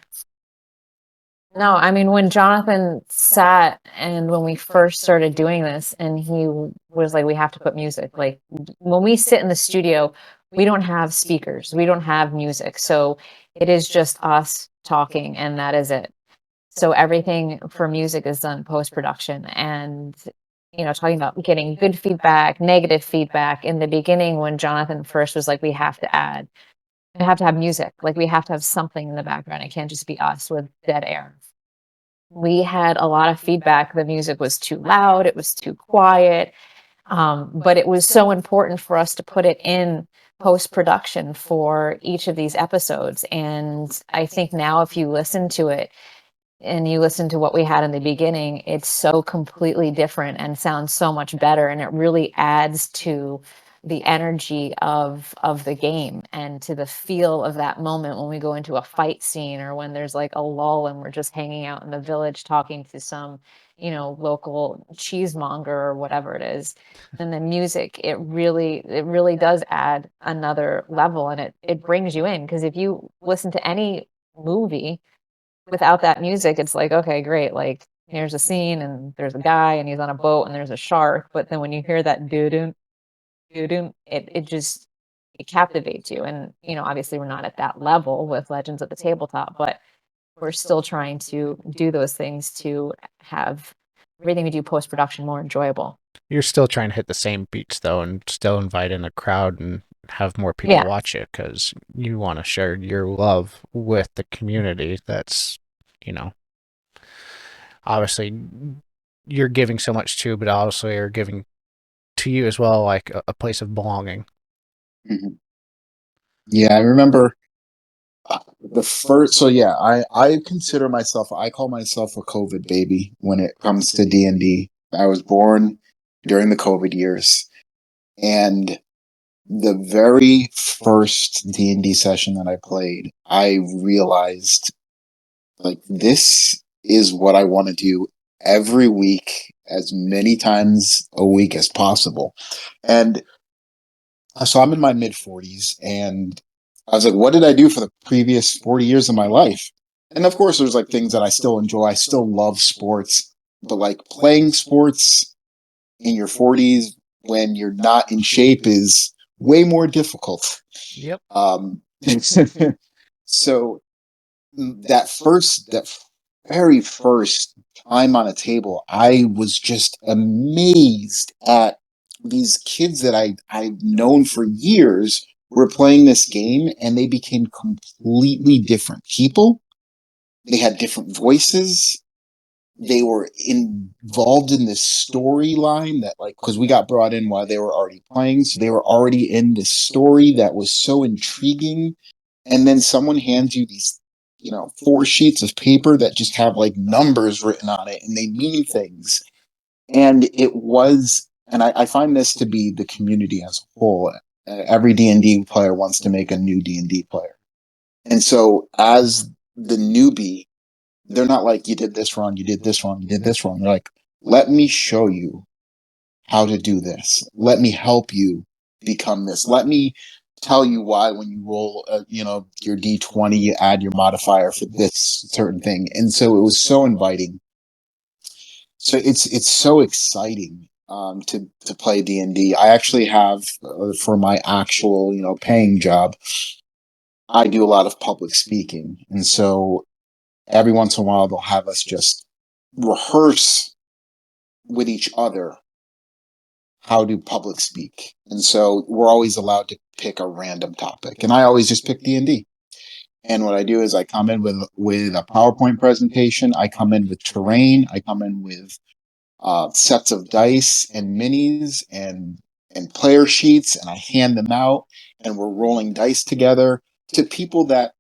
No, I mean, when Jonathan sat and when we first started doing this, and he was like, we have to put music. Like, when we sit in the studio, we don't have speakers, we don't have music. So it is just us talking, and that is it. So everything for music is done post production. And, talking about getting good feedback, negative feedback. In the beginning, when Jonathan first was like, we have to have music, like, we have to have something in the background. It can't just be us with dead air. We had a lot of feedback. The music was too loud, it was too quiet. But it was so important for us to put it in post production for each of these episodes. And I think now, if you listen to it and you listen to what we had in the beginning, it's so completely different and sounds so much better. And it really adds to the energy of the game and to the feel of that moment when we go into a fight scene, or when there's like a lull and we're just hanging out in the village talking to some, local cheesemonger or whatever it is. And the music, it really does add another level, and it brings you in, because if you listen to any movie without that music, it's like, okay, great, like, here's a scene and there's a guy and he's on a boat and there's a shark. But then when you hear that doo-doo, doo-doo, it captivates you. And, obviously we're not at that level with Legends of the Tabletop, but we're still trying to do those things to have everything we do post-production more enjoyable. You're still trying to hit the same beats though, and still invite in a crowd and have more people Yeah. watch it because you want to share your love with the community. That's, obviously you're giving so much too, but also you're giving to you as well, like a place of belonging. Yeah, I remember the first. So yeah, I consider myself. I call myself a COVID baby when it comes to D&D. I was born during the COVID years, and the very first D&D session that I played, I realized, like, this is what I want to do every week, as many times a week as possible. And so I'm in my mid 40s, and I was like, what did I do for the previous 40 years of my life? And of course, there's like things that I still enjoy. I still love sports, but like playing sports in your 40s when you're not in shape is way more difficult. Yep. So that very first time on a table, I was just amazed at these kids that I've known for years were playing this game, and they became completely different people. They had different voices. They were involved in this storyline that, like, because we got brought in while they were already playing, so they were already in this story that was so intriguing. And then someone hands you these, 4 sheets of paper that just have like numbers written on it, and they mean things. And I find this to be the community as a whole. Every D&D player wants to make a new D&D player. And so as the newbie, they're not like, you did this wrong, you did this wrong, you did this wrong. They're like, let me show you how to do this. Let me help you become this. Let me tell you why when you roll, your D20, you add your modifier for this certain thing. And so it was so inviting. So it's so exciting to play D&D. I actually have for my actual paying job, I do a lot of public speaking, and so every once in a while they'll have us just rehearse with each other how to public speak. And so we're always allowed to pick a random topic, and I always just pick D&D. And what I do is I come in with a PowerPoint presentation. I come in with terrain. I come in with sets of dice and minis and player sheets, and I hand them out, and we're rolling dice together to people that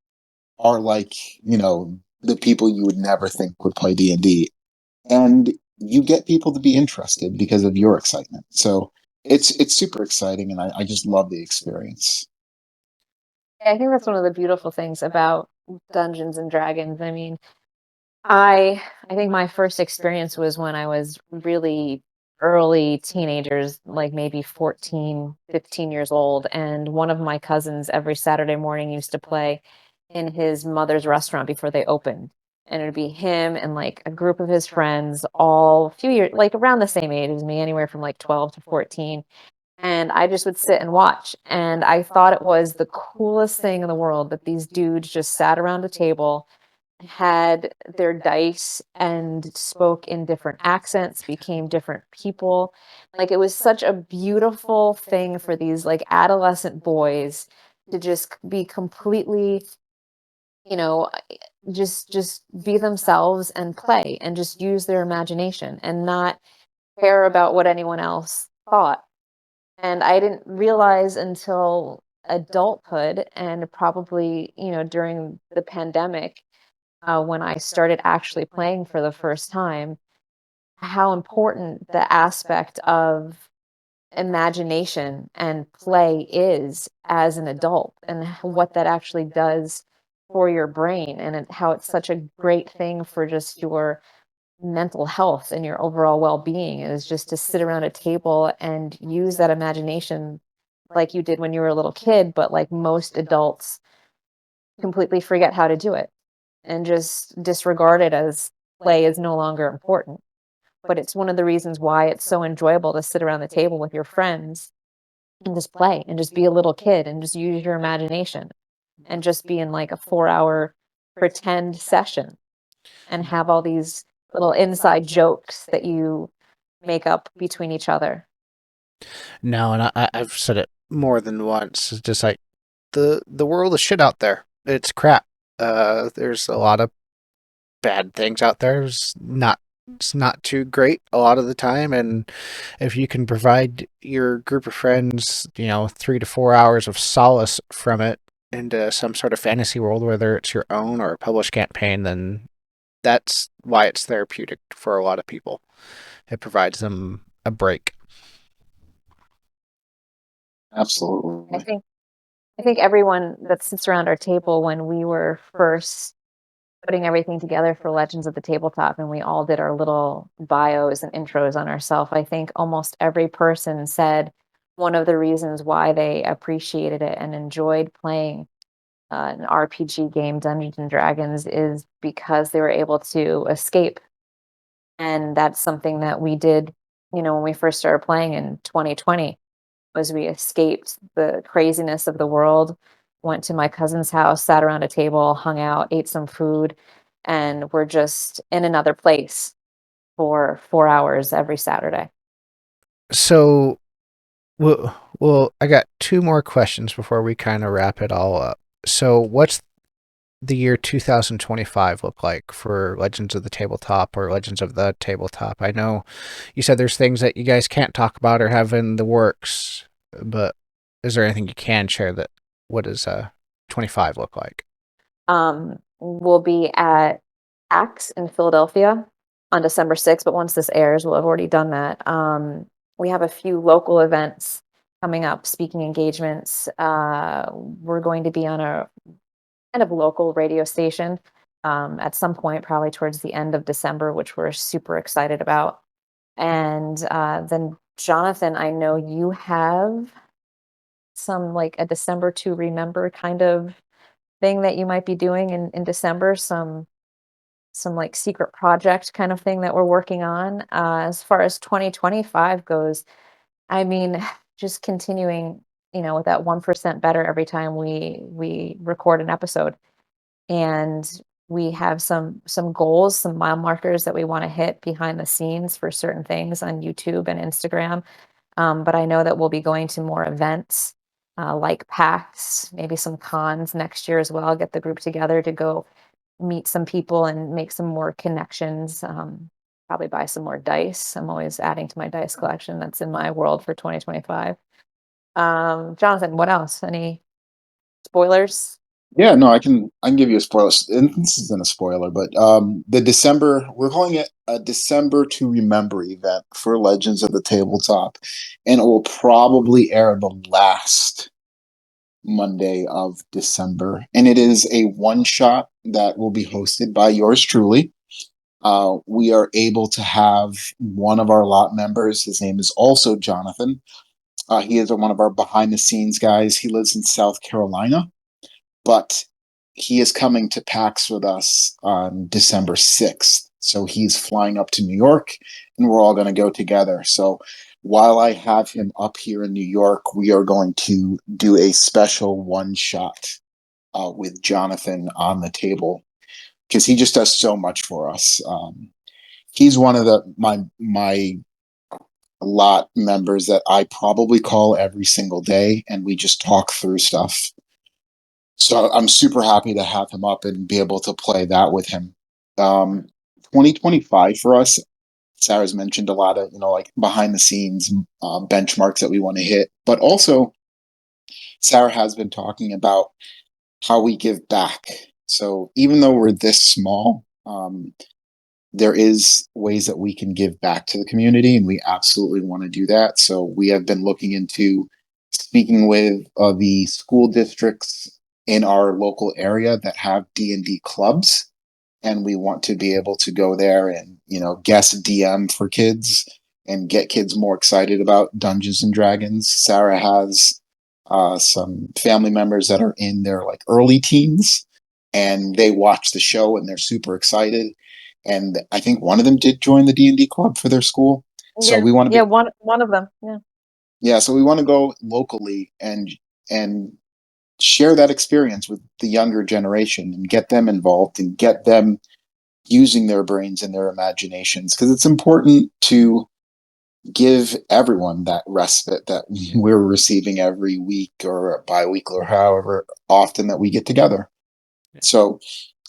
are like the people you would never think would play D&D, and you get people to be interested because of your excitement. So it's super exciting, and I just love the experience. I think that's one of the beautiful things about Dungeons and Dragons. I mean, I think my first experience was when I was really early teenagers, like maybe 14, 15 years old, and one of my cousins every Saturday morning used to play in his mother's restaurant before they opened. And it would be him and like a group of his friends, all a few years, like around the same age as me, anywhere from like 12 to 14. And I just would sit and watch. And I thought it was the coolest thing in the world that these dudes just sat around a table, had their dice, and spoke in different accents, became different people. Like it was such a beautiful thing for these like adolescent boys to just be completely, you know, just be themselves and play and just use their imagination and not care about what anyone else thought. And I didn't realize until adulthood and probably, during the pandemic, when I started actually playing for the first time, how important the aspect of imagination and play is as an adult, and what that actually does for your brain, and how it's such a great thing for just your mental health and your overall well-being, is just to sit around a table and use that imagination like you did when you were a little kid, but like most adults completely forget how to do it and just disregard it as play is no longer important. But it's one of the reasons why it's so enjoyable to sit around the table with your friends and just play and just be a little kid and just use your imagination and just be in like a 4 hour pretend session and have all these little inside jokes that you make up between each other. No, and I've said it more than once. It's just like the world is shit out there. It's crap. There's a lot of bad things out there. It's not too great a lot of the time, and if you can provide your group of friends, 3 to 4 hours of solace from it into some sort of fantasy world, whether it's your own or a published campaign, then that's why it's therapeutic for a lot of people. It provides them a break. I Absolutely. think I think everyone that sits around our table, when we were first putting everything together for Legends of the Tabletop and we all did our little bios and intros on ourselves, I think almost every person said one of the reasons why they appreciated it and enjoyed playing an RPG game, Dungeons and Dragons, is because they were able to escape. And that's something that we did, when we first started playing in 2020, was we escaped the craziness of the world, went to my cousin's house, sat around a table, hung out, ate some food, and we're just in another place for 4 hours every Saturday. So, well, I got two more questions before we kind of wrap it all up. So, what's the year 2025 look like for Legends of the Tabletop or Legends of the Tabletop? I know you said there's things that you guys can't talk about or have in the works, but is there anything you can share that what does 25 look like? We'll be at Axe in Philadelphia on December 6th, but once this airs, we'll have already done that. We have a few local events coming up, speaking engagements. We're going to be on a kind of local radio station at some point, probably towards the end of December, which we're super excited about. And then, Jonathan, I know you have some like a December to remember kind of thing that you might be doing in December, some like secret project kind of thing that we're working on. As far as 2025 goes, I mean, just continuing, with that 1% better every time we record an episode. And we have some goals, some mile markers that we want to hit behind the scenes for certain things on YouTube and Instagram. But I know that we'll be going to more events, like PAX, maybe some cons next year as well. Get the group together to go meet some people and make some more connections. Probably buy some more dice. I'm always adding to my dice collection. That's in my world for 2025. Jonathan, what else? Any spoilers? Yeah, no, I can give you a spoiler. And this isn't a spoiler, but we're calling it a December to Remember event for Legends of the Tabletop, and it will probably air the last Monday of December, and it is a one shot that will be hosted by yours truly. We are able to have one of our lot members. His name is also Jonathan. He is one of our behind the scenes guys. He lives in South Carolina, but he is coming to PAX with us on December 6th. So he's flying up to New York, and we're all going to go together. So while I have him up here in New York, we are going to do a special one shot with Jonathan on the table because he just does so much for us. He's one of my lot members that I probably call every single day, and we just talk through stuff. So I'm super happy to have him up and be able to play that with him. 2025 for us, Sarah's mentioned a lot of, like behind the scenes benchmarks that we want to hit. But also, Sarah has been talking about how we give back. So even though we're this small, there is ways that we can give back to the community, and we absolutely want to do that. So we have been looking into speaking with the school districts in our local area that have D&D clubs, and we want to be able to go there and guest DM for kids and get kids more excited about Dungeons and Dragons. Sarah has some family members that are in their like early teens, and they watch the show and they're super excited. And I think one of them did join the D&D club for their school. So Yeah, we want to yeah, one of them. Yeah. yeah, so we want to go locally and share that experience with the younger generation and get them involved and get them using their brains and their imaginations, because it's important to give everyone that respite that we're receiving every week or bi-weekly or however often that we get together. So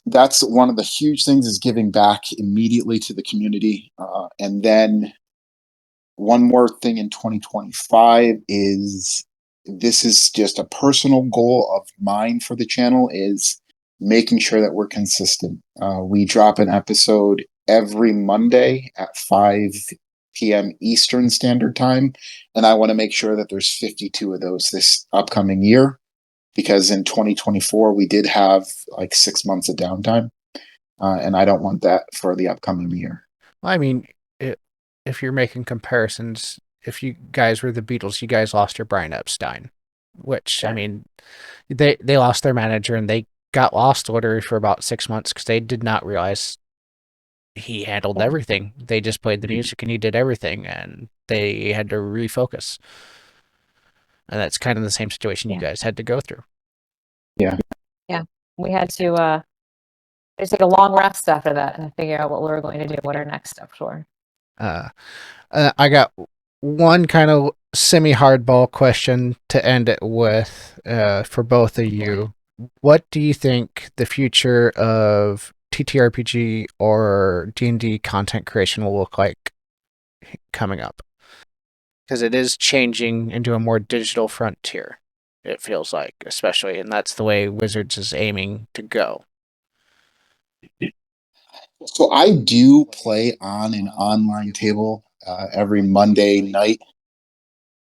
that's one of the huge things, is giving back immediately to the community. And then one more thing in 2025 is, this is just a personal goal of mine for the channel, is making sure that we're consistent. We drop an episode every Monday at 5 p.m. Eastern Standard Time, and I want to make sure that there's 52 of those this upcoming year, because in 2024 we did have like 6 months of downtime, and I don't want that for the upcoming year. Well, I mean, if you're making comparisons, if you guys were the Beatles, you guys lost your Brian Epstein, which, I mean, they lost their manager and they got lost literally for about 6 months because they did not realize he handled everything. They just played the music and he did everything, and they had to refocus. And that's kind of the same situation you guys had to go through. Yeah. Yeah. We had to just take a long rest after that and figure out what we were going to do, what our next steps were. I got one kind of semi-hardball question to end it with for both of you. What do you think the future of TTRPG or D&D content creation will look like coming up? Because it is changing into a more digital frontier, it feels like, especially, and that's the way Wizards is aiming to go. So I do play on an online table every Monday night.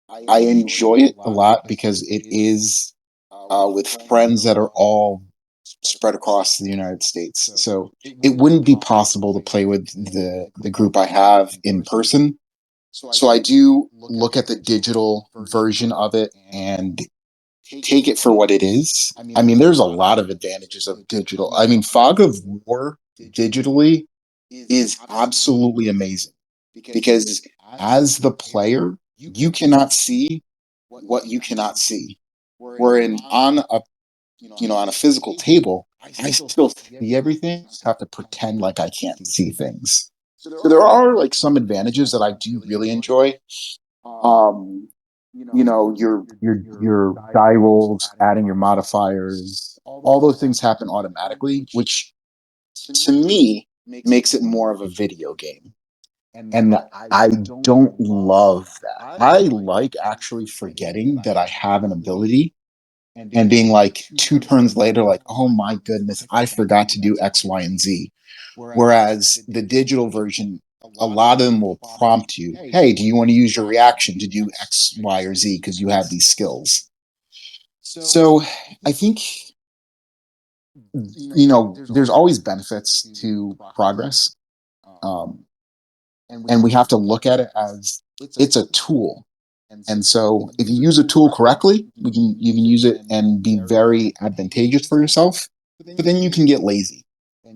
I enjoy it a lot because it is with friends that are all spread across the United States. So it wouldn't be possible to play with the group I have in person. So I do look at the digital version of it, and take it for what it is. I mean, there's a lot of advantages of digital. I mean, Fog of War digitally is absolutely amazing because as the player, you cannot see what you cannot see. Wherein on a on a physical table, I still see everything. I just have to pretend like I can't see things. So there are like some advantages that I do really enjoy. Um, your die rolls, adding your modifiers, all those things happen automatically, which to me makes it more of a video game. And I don't love that. I like actually forgetting that I have an ability and being like 2 turns later, like, oh my goodness, I forgot to do X, Y, and Z. Whereas the digital version, a lot of them will prompt you, hey, do you want to use your reaction to do X, Y, or Z because you have these skills? So I think, there's always benefits to progress. Um, and we have to look at it as it's a tool. And so if you use a tool correctly, you can use it and be very advantageous for yourself, but then you can get lazy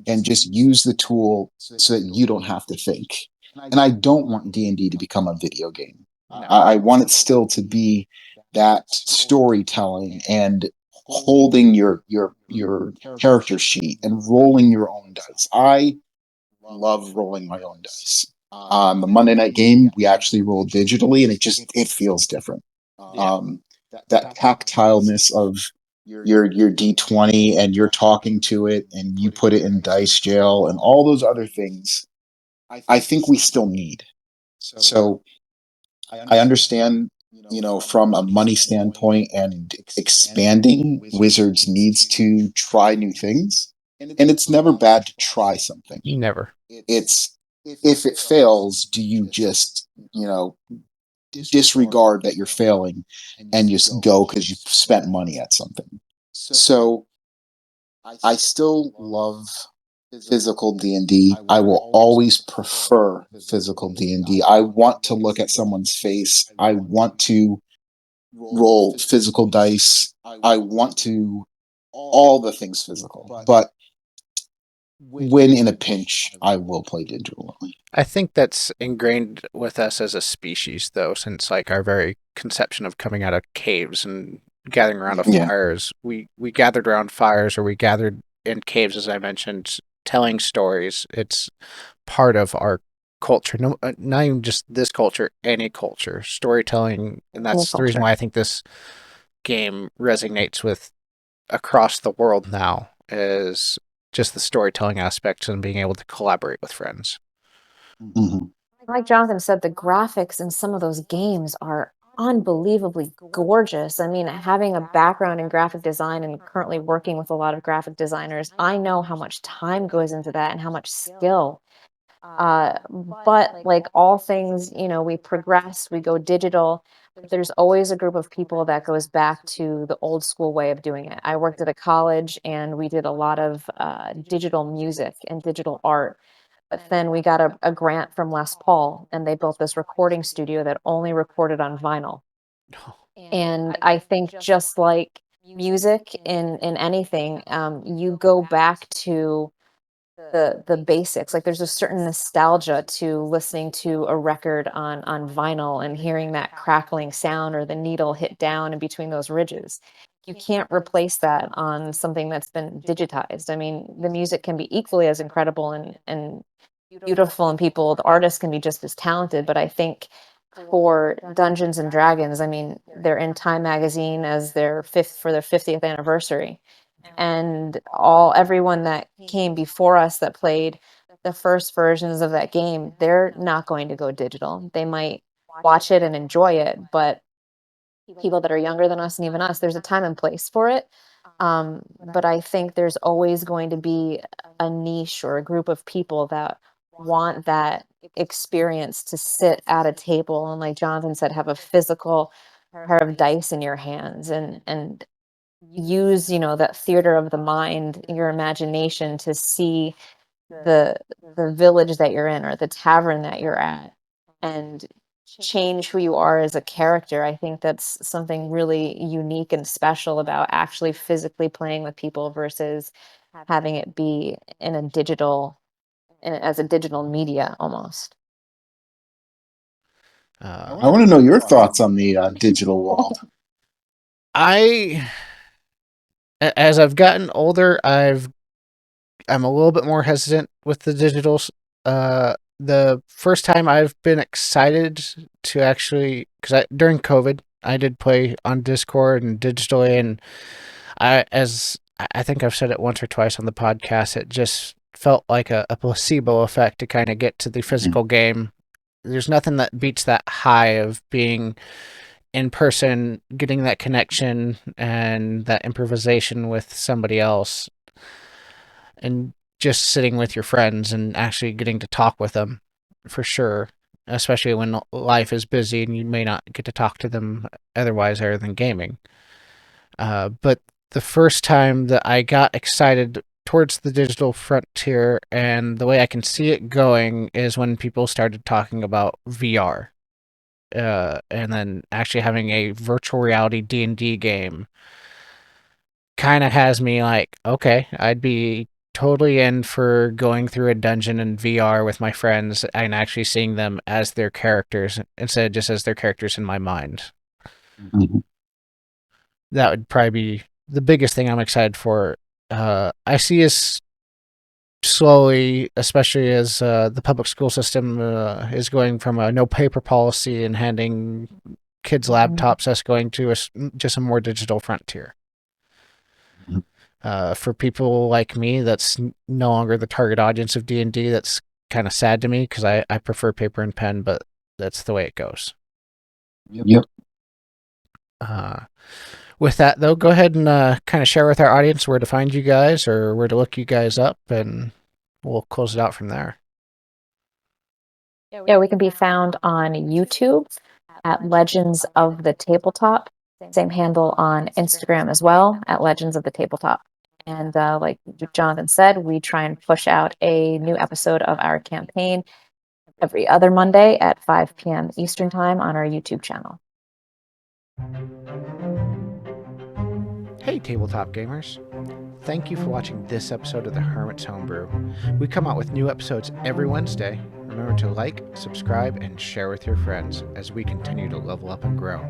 and just use the tool so that you don't have to think. And I don't want D&D to become a video game. I want it still to be that storytelling and holding your character sheet and rolling your own dice. I love rolling my own dice. On the Monday night game, we actually roll digitally, and it feels different. That tactileness of your D20 and you're talking to it and you put it in dice jail and all those other things, I think we still need. So I understand, from a money standpoint and expanding, Wizards needs to try new things, and it's never bad to try something. Never. It's if it fails, do you just, disregard that you're failing and just go because you spent money at something? So I still love physical D&D. I will always prefer physical D&D. I want to look at someone's face. I want to roll physical dice. I want to all the things physical. But when in a pinch, I will play digitally. I think that's ingrained with us as a species, though, since like our very conception of coming out of caves and gathering around a Yeah. fires. We gathered around fires, or we gathered in caves, as I mentioned, telling stories. It's part of our culture. No, not even just this culture, any culture, storytelling, and that's the reason Culture. why I think this game resonates with across the world now. Is just the storytelling aspects and being able to collaborate with friends. Mm-hmm. Like Jonathan said, the graphics in some of those games are unbelievably gorgeous. I mean, having a background in graphic design and currently working with a lot of graphic designers, I know how much time goes into that and how much skill. But like all things, we progress, we go digital. But there's always a group of people that goes back to the old school way of doing it. I worked at a college and we did a lot of digital music and digital art. But then we got a grant from Les Paul, and they built this recording studio that only recorded on vinyl. And I think just like music in anything, you go back to the basics. Like there's a certain nostalgia to listening to a record on vinyl and hearing that crackling sound or the needle hit down in between those ridges. You can't replace that on something that's been digitized. I mean, the music can be equally as incredible and beautiful, and the artists can be just as talented. But I think for Dungeons and Dragons, I mean, they're in Time magazine as their 50th anniversary, and everyone that came before us that played the first versions of that game, they're not going to go digital. They might watch it and enjoy it, but people that are younger than us and even us, there's a time and place for it. But I think there's always going to be a niche or a group of people that want that experience to sit at a table and, like Jonathan said, have a physical pair of dice in your hands and use, that theater of the mind, your imagination, to see the village that you're in or the tavern that you're at, and change who you are as a character. I think that's something really unique and special about actually physically playing with people versus having it be in a digital, as a digital media almost. I want to know your thoughts on the digital world. As I've gotten older, I'm a little bit more hesitant with the digitals. The first time I've been excited to actually, because during COVID, I did play on Discord and digitally, and I think I've said it once or twice on the podcast, it just felt like a placebo effect to kind of get to the physical game. There's nothing that beats that high of being in person, getting that connection and that improvisation with somebody else, and just sitting with your friends and actually getting to talk with them for sure. Especially when life is busy and you may not get to talk to them otherwise, other than gaming. But the first time that I got excited towards the digital frontier and the way I can see it going is when people started talking about VR. And then actually having a virtual reality D&D game kind of has me like, okay, I'd be totally in for going through a dungeon in VR with my friends and actually seeing them as their characters instead of just as their characters in my mind. Mm-hmm. That would probably be the biggest thing I'm excited for. I see us slowly, especially as the public school system is going from a no paper policy and handing kids laptops, us going to just a more digital frontier. For people like me, that's no longer the target audience of D&D. That's kind of sad to me because I prefer paper and pen, but that's the way it goes. Yep. With that, though, go ahead and kind of share with our audience where to find you guys or where to look you guys up, and we'll close it out from there. Yeah, we can be found on YouTube at Legends of the Tabletop. Same handle on Instagram as well, at Legends of the Tabletop. And like Jonathan said, we try and push out a new episode of our campaign every other Monday at 5 p.m. Eastern Time on our YouTube channel. Hey, tabletop gamers. Thank you for watching this episode of the Hermit's Homebrew. We come out with new episodes every Wednesday. Remember to like, subscribe, and share with your friends as we continue to level up and grow.